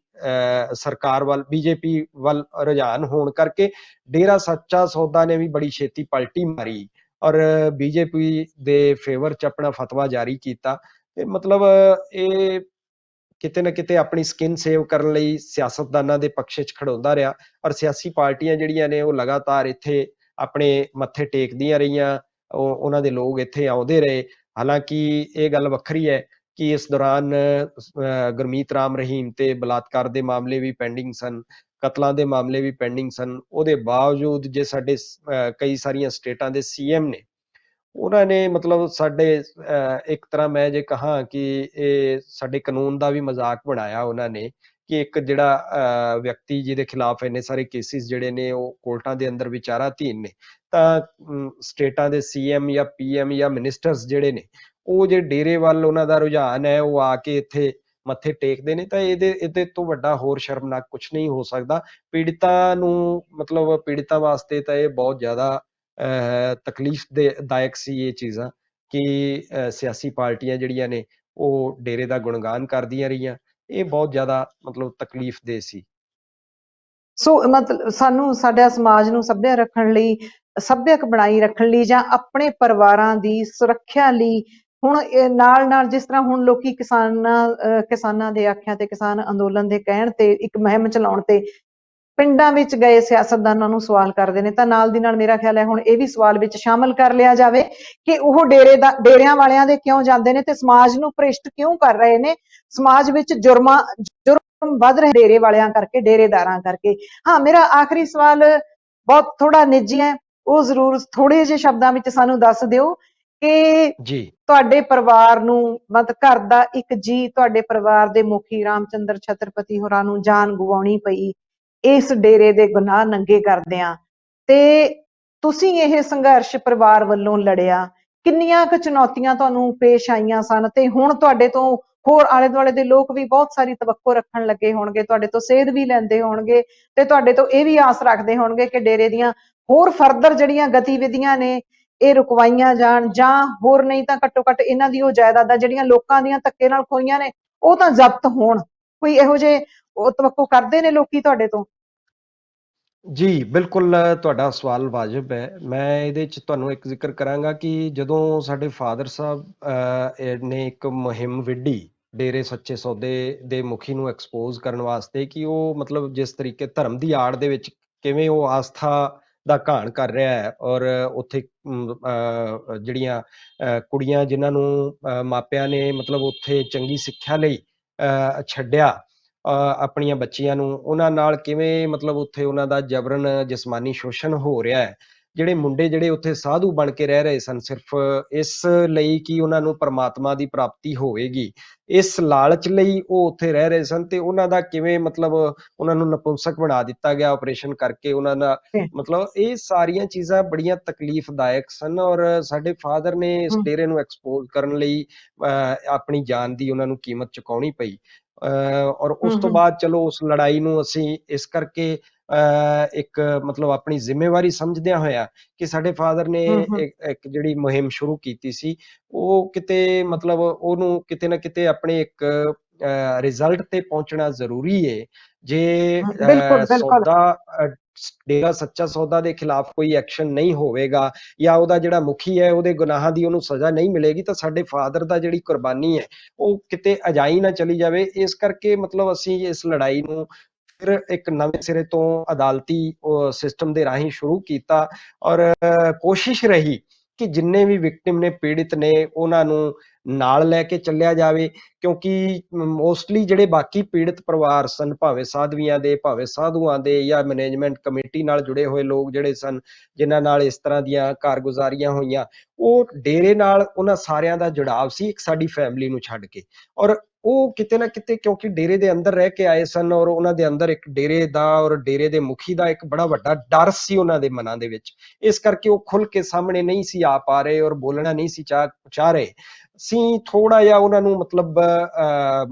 ਸਰਕਾਰ ਵੱਲ, ਬੀਜੇਪੀ ਵੱਲ ਰੁਝਾਨ ਹੋਣ ਕਰਕੇ ਡੇਰਾ ਸੱਚਾ ਸੌਦਾ ਨੇ ਵੀ ਬੜੀ ਛੇਤੀ ਪਲਟੀ ਮਾਰੀ ਔਰ ਬੀਜੇਪੀ ਦੇ ਫੇਵਰ 'ਚ ਆਪਣਾ ਫਤਵਾ ਜਾਰੀ ਕੀਤਾ। ਤੇ ਮਤਲਬ ਇਹ ਕਿਤੇ ਨਾ ਕਿਤੇ ਆਪਣੀ ਸਕਿਨ ਸੇਵ ਕਰਨ ਲਈ ਸਿਆਸਤਦਾਨਾਂ ਦੇ ਪੱਖ 'ਚ ਖੜਾਉਂਦਾ ਰਿਹਾ। ਔਰ ਸਿਆਸੀ ਪਾਰਟੀਆਂ ਜਿਹੜੀਆਂ ਨੇ ਉਹ ਲਗਾਤਾਰ ਇੱਥੇ ਆਪਣੇ ਮੱਥੇ ਟੇਕਦੀਆਂ ਰਹੀਆਂ, ਉਹਨਾਂ ਦੇ ਲੋਕ ਇੱਥੇ ਆਉਂਦੇ ਰਹੇ। ਹਾਲਾਂਕਿ ਇਹ ਗੱਲ ਵੱਖਰੀ ਹੈ ਕਿ ਇਸ ਦੌਰਾਨ ਗੁਰਮੀਤ ਰਾਮ ਰਹੀਮ ਤੇ ਬਲਾਤਕਾਰ ਦੇ ਮਾਮਲੇ ਵੀ ਪੈਂਡਿੰਗ ਸਨ, ਕਤਲਾਂ ਦੇ ਮਾਮਲੇ ਵੀ ਪੈਂਡਿੰਗ ਸਨ। ਉਹਦੇ ਬਾਵਜੂਦ ਜੇ ਸਾਡੇ ਕਈ ਸਾਰੀਆਂ ਸਟੇਟਾਂ ਦੇ ਸੀਐਮ ਨੇ, ਉਹਨਾਂ ਨੇ ਮਤਲਬ ਸਾਡੇ ਇੱਕ ਤਰ੍ਹਾਂ ਮੈਂ ਜੇ ਕਹਾਂ ਕਿ ਇਹ ਸਾਡੇ ਕਾਨੂੰਨ ਦਾ ਵੀ ਮਜ਼ਾਕ ਬਣਾਇਆ ਉਹਨਾਂ ਨੇ ਕਿ ਇੱਕ ਜਿਹੜਾ ਵਿਅਕਤੀ ਜਿਹਦੇ ਖਿਲਾਫ ਇੰਨੇ ਸਾਰੇ ਕੇਸਿਸ ਜਿਹੜੇ ਨੇ ਉਹ ਕੋਰਟਾਂ ਦੇ ਅੰਦਰ ਵਿਚਾਰਾਧੀਨ ਨੇ, ਤਾਂ ਸਟੇਟਾਂ ਦੇ ਸੀਐਮ ਜਾਂ ਪੀਐਮ ਜਾਂ ਮਿਨਿਸਟਰਸ ਜਿਹੜੇ ਨੇ ਉਹ ਜੇ ਡੇਰੇ ਵੱਲ ਉਹਨਾਂ ਦਾ ਰੁਝਾਨ ਹੈ ਉਹ ਆ ਕੇ ਇੱਥੇ ਮੱਥੇ ਟੇਕਦੇ ਨੇ, ਤਾਂ ਇਹਦੇ ਤੋਂ ਵੱਡਾ ਹੋਰ ਸ਼ਰਮਨਾਕ ਕੁਝ ਨਹੀਂ ਹੋ ਸਕਦਾ। ਪੀੜਤਾਂ ਨੂੰ ਮਤਲਬ ਪੀੜਤਾਂ ਵਾਸਤੇ ਤਾਂ ਇਹ ਬਹੁਤ ਜ਼ਿਆਦਾ ਤਕਲੀਫ ਦਾਇਕ ਸੀ ਇਹ ਚੀਜ਼ਾਂ ਕਿ ਸਿਆਸੀ ਪਾਰਟੀਆਂ ਜਿਹੜੀਆਂ ਨੇ ਉਹ ਡੇਰੇ ਦਾ ਗੁਣਗਾਨ ਕਰਦੀਆਂ ਰਹੀਆਂ। ਇਹ ਬਹੁਤ ਜ਼ਿਆਦਾ ਮਤਲਬ ਤਕਲੀਫ ਦੇ ਸੀ। ਸੋ ਮਤਲਬ ਸਾਨੂੰ ਸਾਡਾ ਸਮਾਜ ਨੂੰ ਸੱਭਿਅਕ ਰੱਖਣ ਲਈ, ਸੱਭਿਅਕ ਬਣਾਈ ਰੱਖਣ ਲਈ ਜਾਂ ਆਪਣੇ ਪਰਿਵਾਰਾਂ ਦੀ ਸੁਰੱਖਿਆ ਲਈ ਹੁਣ ਨਾਲ ਜਿਸ ਤਰ੍ਹਾਂ ਹੁਣ ਲੋਕੀ ਕਿਸਾਨਾਂ ਦੇ ਆਖਿਆਂ ਤੇ, ਕਿਸਾਨ ਅੰਦੋਲਨ ਦੇ ਕਹਿਣ ਤੇ, ਇੱਕ ਮੁਹਿੰਮ ਚਲਾਉਣ ਤੇ ਪਿੰਡਾਂ ਵਿੱਚ ਗਏ ਸਿਆਸਤਦਾਨਾਂ ਨੂੰ ਸਵਾਲ ਕਰਦੇ ਨੇ, ਤਾਂ ਨਾਲ ਦੀ ਨਾਲ ਮੇਰਾ ਖਿਆਲ ਹੈ ਹੁਣ ਇਹ ਵੀ ਸਵਾਲ ਵਿੱਚ ਸ਼ਾਮਲ ਕਰ ਲਿਆ ਜਾਵੇ ਕਿ ਉਹ ਡੇਰਿਆਂ ਵਾਲਿਆਂ ਦੇ ਕਿਉਂ ਜਾਂਦੇ ਨੇ ਤੇ ਸਮਾਜ ਨੂੰ ਭ੍ਰਿਸ਼ਟ ਕਿਉਂ ਕਰ ਰਹੇ ਨੇ। ਸਮਾਜ ਵਿੱਚ ਜੁਰਮ ਵੱਧ ਰਹੇ ਡੇਰੇ ਵਾਲਿਆਂ ਕਰਕੇ, ਡੇਰੇਦਾਰਾਂ ਕਰਕੇ। ਹਾਂ, ਮੇਰਾ ਆਖਰੀ ਸਵਾਲ ਬਹੁਤ ਥੋੜਾ ਨਿੱਜੀ ਹੈ, ਉਹ ਜ਼ਰੂਰ ਥੋੜੇ ਜਿਹੇ ਸ਼ਬਦਾਂ ਵਿੱਚ ਸਾਨੂੰ ਦੱਸ ਦਿਓ ਕਿ ਤੁਹਾਡੇ ਪਰਿਵਾਰ ਨੂੰ, ਮਤਲਬ ਘਰ ਦਾ ਇੱਕ ਜੀ, ਤੁਹਾਡੇ ਪਰਿਵਾਰ ਦੇ ਮੁਖੀ ਰਾਮਚੰਦਰ ਛਤਰਪਤੀ ਹੋਰਾਂ ਨੂੰ ਜਾਨ ਗਵਾਉਣੀ ਪਈ ਇਸ ਡੇਰੇ ਦੇ ਗੁਨਾਹ ਨੰਗੇ ਕਰਦਿਆਂ, ਤੇ ਤੁਸੀਂ ਇਹ ਸੰਘਰਸ਼ ਪਰਿਵਾਰ ਵੱਲੋਂ ਲੜਿਆ, ਕਿੰਨੀਆਂ ਕੁ ਚੁਣੌਤੀਆਂ ਤੁਹਾਨੂੰ ਪੇਸ਼ ਆਈਆਂ ਸਨ ਤੇ ਹੁਣ ਤੁਹਾਡੇ ਤੋਂ ਹੋਰ ਆਲੇ ਦੁਆਲੇ ਦੇ ਲੋਕ ਵੀ ਬਹੁਤ ਸਾਰੀ ਤਵੱਕੋ ਰੱਖਣ ਲੱਗੇ ਹੋਣਗੇ, ਤੁਹਾਡੇ ਤੋਂ ਸੇਧ ਵੀ ਲੈਂਦੇ ਹੋਣਗੇ ਤੇ ਤੁਹਾਡੇ ਤੋਂ ਇਹ ਵੀ ਆਸ ਰੱਖਦੇ ਹੋਣਗੇ ਕਿ ਡੇਰੇ ਦੀਆਂ ਹੋਰ ਫਰਦਰ ਜਿਹੜੀਆਂ ਗਤੀਵਿਧੀਆਂ ਨੇ ਇਹ ਰੁਕਵਾਈਆਂ ਜਾਣ, ਜਾਂ ਹੋਰ ਨਹੀਂ ਤਾਂ ਘੱਟੋ ਘੱਟ ਇਹਨਾਂ ਦੀ ਉਹ ਜਾਇਦਾਦਾਂ ਜਿਹੜੀਆਂ ਲੋਕਾਂ ਦੀਆਂ ਧੱਕੇ ਨਾਲ ਖੋਈਆਂ ਨੇ ਉਹ ਤਾਂ ਜ਼ਬਤ ਹੋਣ। ਕੋਈ ਇਹੋ ਜਿਹੇ ਉਹ ਤਵੱਕੋ ਕਰਦੇ ਨੇ ਲੋਕੀ ਤੁਹਾਡੇ ਤੋਂ? ਜੀ, ਬਿਲਕੁਲ ਤੁਹਾਡਾ ਸਵਾਲ ਵਾਜਿਬ ਹੈ। ਮੈਂ ਇਹਦੇ 'ਚ ਤੁਹਾਨੂੰ ਇੱਕ ਜ਼ਿਕਰ ਕਰਾਂਗਾ ਕਿ ਜਦੋਂ ਸਾਡੇ ਫਾਦਰ ਸਾਹਿਬ ਨੇ ਇੱਕ ਮੁਹਿੰਮ ਵਿੱਢੀ ਡੇਰੇ ਸੱਚੇ ਸੌਦੇ ਦੇ ਮੁਖੀ ਨੂੰ ਐਕਸਪੋਜ਼ ਕਰਨ ਵਾਸਤੇ ਕਿ ਉਹ ਮਤਲਬ ਜਿਸ ਤਰੀਕੇ ਧਰਮ ਦੀ ਆੜ ਦੇ ਵਿੱਚ ਕਿਵੇਂ ਉਹ ਆਸਥਾ ਦਾ ਘਾਣ ਕਰ ਰਿਹਾ ਹੈ ਔਰ ਉੱਥੇ ਜਿਹੜੀਆਂ ਕੁੜੀਆਂ ਜਿਨ੍ਹਾਂ ਨੂੰ ਮਾਪਿਆਂ ਨੇ ਮਤਲਬ ਉੱਥੇ ਚੰਗੀ ਸਿੱਖਿਆ ਲਈ ਛੱਡਿਆ ਆਪਣੀਆਂ ਬੱਚੀਆਂ ਨੂੰ, ਉਹਨਾਂ ਨਾਲ ਕਿਵੇਂ ਮਤਲਬ ਉੱਥੇ ਉਹਨਾਂ ਦਾ ਜਬਰਨ ਜਿਸਮਾਨੀ ਸ਼ੋਸ਼ਣ ਹੋ ਰਿਹਾ ਹੈ। ਜਿਹੜੇ ਮੁੰਡੇ ਜਿਹੜੇ ਉੱਥੇ ਸਾਧੂ ਬਣ ਕੇ ਰਹਿ ਰਹੇ ਸਨ ਸਿਰਫ ਇਸ ਲਈ ਕਿ ਉਹਨਾਂ ਨੂੰ ਪ੍ਰਮਾਤਮਾ ਦੀ ਪ੍ਰਾਪਤੀ ਹੋਵੇਗੀ, ਇਸ ਲਾਲਚ ਲਈ ਉਹ ਉੱਥੇ ਰਹਿ ਰਹੇ ਸਨ, ਤੇ ਉਹਨਾਂ ਦਾ ਕਿਵੇਂ ਮਤਲਬ ਉਹਨਾਂ ਨੂੰ ਨਪੁੰਸਕ ਬਣਾ ਦਿੱਤਾ ਗਿਆ ਆਪਰੇਸ਼ਨ ਕਰਕੇ ਉਹਨਾਂ ਦਾ। ਮਤਲਬ ਇਹ ਸਾਰੀਆਂ ਚੀਜ਼ਾਂ ਬੜੀਆਂ ਤਕਲੀਫਦਾਇਕ ਸਨ ਔਰ ਸਾਡੇ ਫਾਦਰ ਨੇ ਇਸ ਹਮ ਡੇਰੇ ਨੂੰ ਐਕਸਪੋਜ਼ ਕਰਨ ਲਈ ਆਪਣੀ ਜਾਨ ਦੀ ਉਹਨਾਂ ਨੂੰ ਕੀਮਤ ਚੁਕਾਉਣੀ ਪਈ। ਔਰ ਉਸ ਤੋਂ ਹਮ ਬਾਅਦ ਚਲੋ ਉਸ ਲੜਾਈ ਨੂੰ ਅਸੀਂ ਇਸ ਕਰਕੇ ਇੱਕ ਮਤਲਬ ਆਪਣੀ ਜ਼ਿੰਮੇਵਾਰੀ ਸਮਝਦਿਆਂ ਹੋਇਆ ਕਿ ਸਾਡੇ ਫਾਦਰ ਨੇ ਹਮ ਇੱਕ ਜਿਹੜੀ ਮੁਹਿੰਮ ਸ਼ੁਰੂ ਕੀਤੀ ਸੀ, ਉਹ ਕਿਤੇ ਮਤਲਬ ਉਹਨੂੰ ਕਿਤੇ ਨਾ ਕਿਤੇ ਆਪਣੇ ਇੱਕ ਰਿਜ਼ਲਟ ਤੇ ਪਹੁੰਚਣਾ ਜ਼ਰੂਰੀ ਹੈ। ਜੇ ਬਿਲਕੁਲ ਬਿਲਕੁਲ। ਸੌਦਾ ਡੇਰਾ ਸੱਚਾ ਸੌਦਾ ਦੇ ਖਿਲਾਫ ਕੋਈ ਐਕਸ਼ਨ ਨਹੀਂ ਹੋਵੇਗਾ ਜਾਂ ਉਹਦਾ ਜਿਹੜਾ ਮੁਖੀ ਹੈ ਉਹਦੇ ਗੁਨਾਹਾਂ ਦੀ ਉਹਨੂੰ ਸਜ਼ਾ ਨਹੀਂ ਮਿਲੇਗੀ, ਤਾਂ ਸਾਡੇ ਫਾਦਰ ਦਾ ਜਿਹੜੀ ਕੁਰਬਾਨੀ ਹੈ ਉਹ ਕਿਤੇ ਅਜਾਈ ਨਾ ਚਲੀ ਜਾਵੇ। ਇਸ ਕਰਕੇ ਮਤਲਬ ਅਸੀਂ ਇਸ ਲੜਾਈ ਨੂੰ ਫਿਰ ਇੱਕ ਨਵੇਂ ਸਿਰੇ ਤੋਂ ਅਦਾਲਤੀ ਸਿਸਟਮ ਦੇ ਰਾਹੀਂ ਸ਼ੁਰੂ ਕੀਤਾ ਔਰ ਕੋਸ਼ਿਸ਼ ਰਹੀ ਕਿ ਜਿੰਨੇ ਵੀ ਵਿਕਟਿਮ ਨੇ, ਪੀੜਿਤ ਨੇ, ਉਹਨਾਂ ਨੂੰ ਨਾਲ ਲੈ ਕੇ ਚੱਲਿਆ ਜਾਵੇ, ਕਿਉਂਕਿ ਮੋਸਟਲੀ ਜਿਹੜੇ ਬਾਕੀ ਪੀੜਿਤ ਪਰਿਵਾਰ ਸਨ, ਭਾਵੇਂ ਸਾਧਵੀਆਂ ਦੇ, ਭਾਵੇਂ ਸਾਧੂਆਂ ਦੇ, ਜਾਂ ਮੈਨੇਜਮੈਂਟ ਕਮੇਟੀ ਨਾਲ ਜੁੜੇ ਹੋਏ ਲੋਕ ਜਿਹੜੇ ਸਨ ਜਿਨ੍ਹਾਂ ਨਾਲ ਇਸ ਤਰ੍ਹਾਂ ਦੀਆਂ ਕਾਰਗੁਜ਼ਾਰੀਆਂ ਹੋਈਆਂ, ਉਹ ਡੇਰੇ ਨਾਲ ਉਹਨਾਂ ਸਾਰਿਆਂ ਦਾ ਜੁੜਾਵ ਸੀ ਇੱਕ ਸਾਡੀ ਫੈਮਿਲੀ ਨੂੰ ਛੱਡ ਕੇ। ਔਰ ਉਹ ਕਿਤੇ ਨਾ ਕਿਤੇ ਕਿਉਂਕਿ ਡੇਰੇ ਦੇ ਅੰਦਰ ਰਹਿ ਕੇ ਆਏ ਸਨ ਔਰ ਉਹਨਾਂ ਦੇ ਅੰਦਰ ਇੱਕ ਡੇਰੇ ਦਾ ਔਰ ਡੇਰੇ ਦੇ ਮੁਖੀ ਦਾ ਇੱਕ ਬੜਾ ਵੱਡਾ ਡਰ ਸੀ ਉਹਨਾਂ ਦੇ ਮਨਾਂ ਦੇ ਵਿੱਚ। ਇਸ ਕਰਕੇ ਉਹ ਖੁੱਲ ਕੇ ਸਾਹਮਣੇ ਨਹੀਂ ਸੀ ਆ ਪਾ ਰਹੇ ਔਰ ਬੋਲਣਾ ਨਹੀਂ ਸੀ ਚਾਹ ਰਹੇ। ਅਸੀਂ ਥੋੜਾ ਜਿਹਾ ਉਹਨਾਂ ਨੂੰ ਮਤਲਬ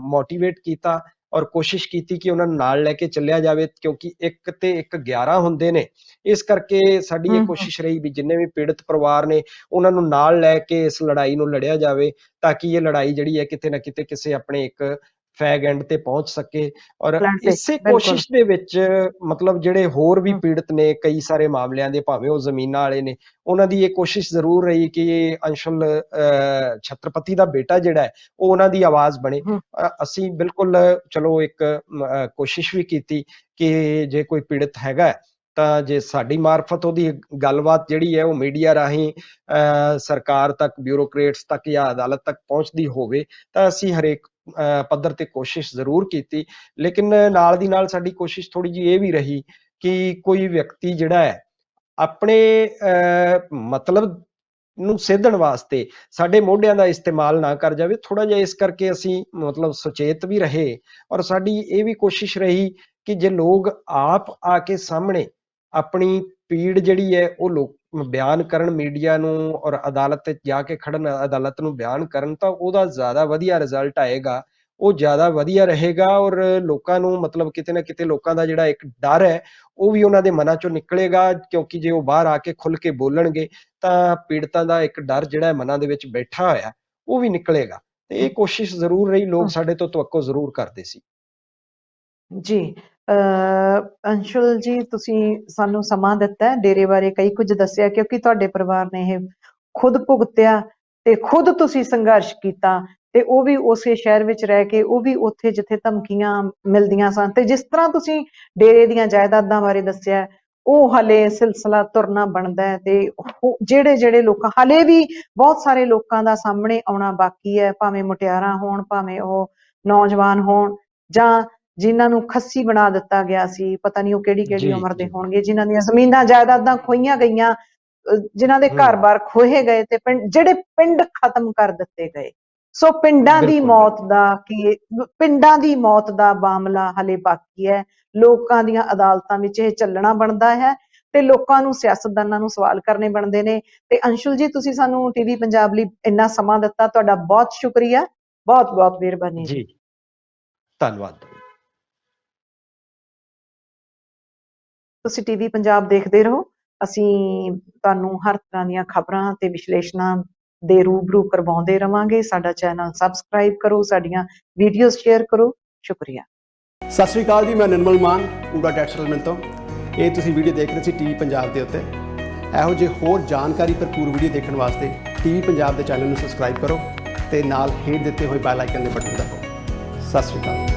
ਮੋਟੀਵੇਟ ਕੀਤਾ ਔਰ ਕੋਸ਼ਿਸ਼ ਕੀਤੀ ਕਿ ਉਹਨਾਂ ਨੂੰ ਨਾਲ ਲੈ ਕੇ ਚੱਲਿਆ ਜਾਵੇ, ਕਿਉਂਕਿ ਇੱਕ ਤੇ ਇੱਕ 11 ਹੁੰਦੇ ਨੇ। ਇਸ ਕਰਕੇ ਸਾਡੀ ਇਹ ਹਮ ਕੋਸ਼ਿਸ਼ ਰਹੀ ਵੀ ਜਿੰਨੇ ਵੀ ਪੀੜਤ ਪਰਿਵਾਰ ਨੇ ਉਹਨਾਂ ਨੂੰ ਨਾਲ ਲੈ ਕੇ ਇਸ ਲੜਾਈ ਨੂੰ ਲੜਿਆ ਜਾਵੇ, ਤਾਂ ਕਿ ਇਹ ਲੜਾਈ ਜਿਹੜੀ ਹੈ ਕਿਤੇ ਨਾ ਕਿਤੇ ਕਿਸੇ ਆਪਣੇ ਇੱਕ ਫੈਗ ਐਂਡ ਤੇ ਪਹੁੰਚ ਸਕੇ। ਔਰ ਪਲਾਨ ਤੇ ਇਸੇ ਬਿਲਕੁਲ। ਕੋਸ਼ਿਸ਼ ਦੇ ਵਿੱਚ ਮਤਲਬ ਜਿਹੜੇ ਹੋਰ ਵੀ ਪੀੜਤ ਨੇ ਕਈ ਸਾਰੇ ਮਾਮਲਿਆਂ ਦੇ, ਭਾਵੇਂ ਉਹ ਜ਼ਮੀਨਾਂ ਵਾਲੇ ਨੇ, ਉਹਨਾਂ ਦੀ ਇਹ ਕੋਸ਼ਿਸ਼ ਜ਼ਰੂਰ ਰਹੀ ਕਿ ਅੰਸ਼ੁਲ ਛਤਰਪਤੀ ਦਾ ਬੇਟਾ ਜਿਹੜਾ ਹੈ ਉਹ ਉਹਨਾਂ ਦੀ ਆਵਾਜ਼ ਬਣੇ। ਹਮ ਅਸੀਂ ਬਿਲਕੁਲ ਚਲੋ ਇੱਕ ਕੋਸ਼ਿਸ਼ ਵੀ ਕੀਤੀ ਕਿ ਜੇ ਕੋਈ ਪੀੜਤ ਹੈਗਾ ਤਾਂ ਜੇ ਸਾਡੀ ਮਾਰਫਤ ਉਹਦੀ ਗੱਲਬਾਤ ਜਿਹੜੀ ਹੈ ਉਹ ਮੀਡੀਆ ਰਾਹੀਂ ਸਰਕਾਰ ਤੱਕ, ਬਿਊਰੋਕਰੇਟਸ ਤੱਕ ਜਾਂ ਅਦਾਲਤ ਤੱਕ ਪਹੁੰਚਦੀ ਹੋਵੇ, ਤਾਂ ਅਸੀਂ ਹਰੇਕ ਪੱਧਰ ਤੇ ਕੋਸ਼ਿਸ਼ ਜ਼ਰੂਰ ਕੀਤੀ। ਲੇਕਿਨ ਨਾਲ ਦੀ ਨਾਲ ਸਾਡੀ ਕੋਸ਼ਿਸ਼ ਥੋੜੀ ਜਿਹੀ ਇਹ ਵੀ ਰਹੀ ਕਿ ਕੋਈ ਵਿਅਕਤੀ ਜਿਹੜਾ ਹੈ ਆਪਣੇ ਮਤਲਬ ਨੂੰ ਸੇਧਣ ਵਾਸਤੇ ਸਾਡੇ ਮੋਢਿਆਂ ਦਾ ਇਸਤੇਮਾਲ ਨਾ ਕਰ ਜਾਵੇ। ਥੋੜਾ ਜਿਹਾ ਇਸ ਕਰਕੇ ਅਸੀਂ ਮਤਲਬ ਸੁਚੇਤ ਵੀ ਰਹੇ ਔਰ ਸਾਡੀ ਇਹ ਵੀ ਕੋਸ਼ਿਸ਼ ਰਹੀ ਕਿ ਜੇ ਲੋਕ ਆਪ ਆ ਕੇ ਸਾਹਮਣੇ ਆਪਣੀ ਪੀੜ ਜਿਹੜੀ ਹੈ ਉਹ ਲੋਕ ਬਿਆਨ ਕਰਨ ਮੀਡੀਆ ਨੂੰ ਔਰ ਅਦਾਲਤ ਤੇ ਜਾ ਕੇ ਖੜਨ, ਅਦਾਲਤ ਨੂੰ ਬਿਆਨ ਕਰਨ, ਤਾਂ ਉਹਦਾ ਜ਼ਿਆਦਾ ਵਧੀਆ ਰਿਜ਼ਲਟ ਆਏਗਾ, ਉਹ ਜ਼ਿਆਦਾ ਵਧੀਆ ਰਹੇਗਾ। ਔਰ ਲੋਕਾਂ ਨੂੰ ਮਤਲਬ ਕਿਤੇ ਨਾ ਕਿਤੇ ਲੋਕਾਂ ਦਾ ਜਿਹੜਾ ਇੱਕ ਡਰ ਹੈ ਉਹ ਵੀ ਉਹਨਾਂ ਦੇ ਮਨਾਂ ਚੋਂ ਨਿਕਲੇਗਾ, ਕਿਉਂਕਿ ਜੇ ਉਹ ਬਾਹਰ ਆ ਕੇ ਖੁੱਲ ਕੇ ਬੋਲਣਗੇ ਤਾਂ ਪੀੜਤਾਂ ਦਾ ਇੱਕ ਡਰ ਜਿਹੜਾ ਮਨਾਂ ਦੇ ਵਿੱਚ ਬੈਠਾ ਹੋਇਆ ਉਹ ਵੀ ਨਿਕਲੇਗਾ। ਤੇ ਇਹ ਕੋਸ਼ਿਸ਼ ਜ਼ਰੂਰ ਰਹੀ, ਲੋਕ ਸਾਡੇ ਤੋਂ ਤਵੱਕੋ ਜ਼ਰੂਰ ਕਰਦੇ ਸੀ। ਜੀ। ਅੰਸ਼ੁਲ ਜੀ, ਤੁਸੀਂ ਸਾਨੂੰ ਸਮਾਂ ਦਿੱਤਾ, ਡੇਰੇ ਬਾਰੇ ਕਈ ਕੁਝ ਦੱਸਿਆ, ਕਿਉਂਕਿ ਤੁਹਾਡੇ ਪਰਿਵਾਰ ਨੇ ਇਹ ਖੁਦ ਭੁਗਤਿਆ ਤੇ ਖੁਦ ਤੁਸੀਂ ਸੰਘਰਸ਼ ਕੀਤਾ, ਤੇ ਉਹ ਵੀ ਉਸੇ ਸ਼ਹਿਰ ਵਿੱਚ ਰਹਿ ਕੇ, ਉਹ ਵੀ ਉੱਥੇ ਜਿੱਥੇ ਧਮਕੀਆਂ ਮਿਲਦੀਆਂ ਸਨ। ਤੇ ਜਿਸ ਤਰ੍ਹਾਂ ਤੁਸੀਂ ਡੇਰੇ ਦੀਆਂ ਜਾਇਦਾਦਾਂ ਬਾਰੇ ਦੱਸਿਆ, ਉਹ ਹਲੇ ਸਿਲਸਿਲਾ ਤੁਰਨਾ ਬਣਦਾ ਹੈ। ਤੇ ਜਿਹੜੇ ਲੋਕ ਹਲੇ ਵੀ ਬਹੁਤ ਸਾਰੇ ਲੋਕਾਂ ਦਾ ਸਾਹਮਣੇ ਆਉਣਾ ਬਾਕੀ ਹੈ, ਭਾਵੇਂ ਮੁਟਿਆਰਾਂ ਹੋਣ, ਭਾਵੇਂ ਉਹ ਨੌਜਵਾਨ ਹੋਣ, ਜਾਂ ਜਿਨ੍ਹਾਂ ਨੂੰ ਖੱਸੀ ਬਣਾ ਦਿੱਤਾ ਗਿਆ ਸੀ, ਪਤਾ ਨਹੀਂ ਉਹ ਕਿਹੜੀ ਜੀ ਉਮਰ ਦੇ ਜੀ। ਹੋਣਗੇ, ਜਿਨ੍ਹਾਂ ਦੀਆਂ ਜ਼ਮੀਨਾਂ ਜਾਇਦਾਦਾਂ ਖੋਈਆਂ ਗਈਆਂ, ਜਿਨ੍ਹਾਂ ਦੇ ਹੂੰ। ਘਰ-ਬਾਰ ਖੋਹੇ ਗਏ, ਤੇ ਜਿਹੜੇ ਪਿੰਡ ਖਤਮ ਕਰ ਦਿੱਤੇ ਗਏ। ਸੋ ਪਿੰਡਾਂ ਦੀ ਬਿਲਕੁਲ ਮੌਤ ਬਿਲਕੁਲ। ਦਾ ਕੀ, ਪਿੰਡਾਂ ਦੀ ਮੌਤ ਦਾ ਮਾਮਲਾ ਹਲੇ ਬਾਕੀ ਹੈ। ਲੋਕਾਂ ਦੀਆਂ ਅਦਾਲਤਾਂ ਵਿੱਚ ਇਹ ਚੱਲਣਾ ਬਣਦਾ ਹੈ ਤੇ ਲੋਕਾਂ ਨੂੰ, ਸਿਆਸਤਦਾਨਾਂ ਨੂੰ ਸਵਾਲ ਕਰਨੇ ਬਣਦੇ ਨੇ। ਤੇ ਅੰਸ਼ੁਲ ਜੀ, ਤੁਸੀਂ ਸਾਨੂੰ ਟੀਵੀ ਪੰਜਾਬ ਲਈ ਇੰਨਾ ਸਮਾਂ ਦਿੱਤਾ, ਤੁਹਾਡਾ ਬਹੁਤ ਸ਼ੁਕਰੀਆ, ਬਹੁਤ ਬਹੁਤ ਮਿਹਰਬਾਨੀ ਜੀ। ਜੀ, ਧੰਨਵਾਦ। ਤੁਸੀਂ ਟੀਵੀ ਪੰਜਾਬ ਦੇਖਦੇ ਰਹੋ। ਅਸੀਂ ਤੁਹਾਨੂੰ ਹਰ ਤਰ੍ਹਾਂ ਦੀਆਂ ਖਬਰਾਂ ਤੇ ਵਿਸ਼ਲੇਸ਼ਣਾਂ ਦੇ ਰੂਬਰੂ ਕਰਵਾਉਂਦੇ ਰਵਾਂਗੇ। ਸਾਡਾ ਚੈਨਲ ਸਬਸਕ੍ਰਾਈਬ ਕਰੋ, ਸਾਡੀਆਂ ਵੀਡੀਓਜ਼ ਸ਼ੇਅਰ ਕਰੋ। ਸ਼ੁਕਰੀਆ। ਸਤਿ ਸ਼੍ਰੀ ਅਕਾਲ ਜੀ, ਮੈਂ ਨਿਰਮਲ ਮਾਨ ਊੜਾ ਟੈਕਸ ਸੈਟਲਮੈਂਟ ਤੋਂ। ਇਹ ਤੁਸੀਂ ਵੀਡੀਓ ਦੇਖ ਰਹੇ ਸੀ ਟੀਵੀ ਪੰਜਾਬ ਦੇ ਉੱਤੇ। ਇਹੋ ਜਿਹੇ ਹੋਰ ਜਾਣਕਾਰੀ ਭਰਪੂਰ ਵੀਡੀਓ ਦੇਖਣ ਵਾਸਤੇ ਟੀਵੀ ਪੰਜਾਬ ਦੇ ਚੈਨਲ ਨੂੰ ਸਬਸਕ੍ਰਾਈਬ ਕਰੋ ਤੇ ਨਾਲ ਹੇਠ ਦਿੱਤੇ ਹੋਏ ਬੈਲ ਆਈਕਨ ਦੇ ਬਟਨ ਦਬਾਓ। ਸਤਿ ਸ਼੍ਰੀ ਅਕਾਲ।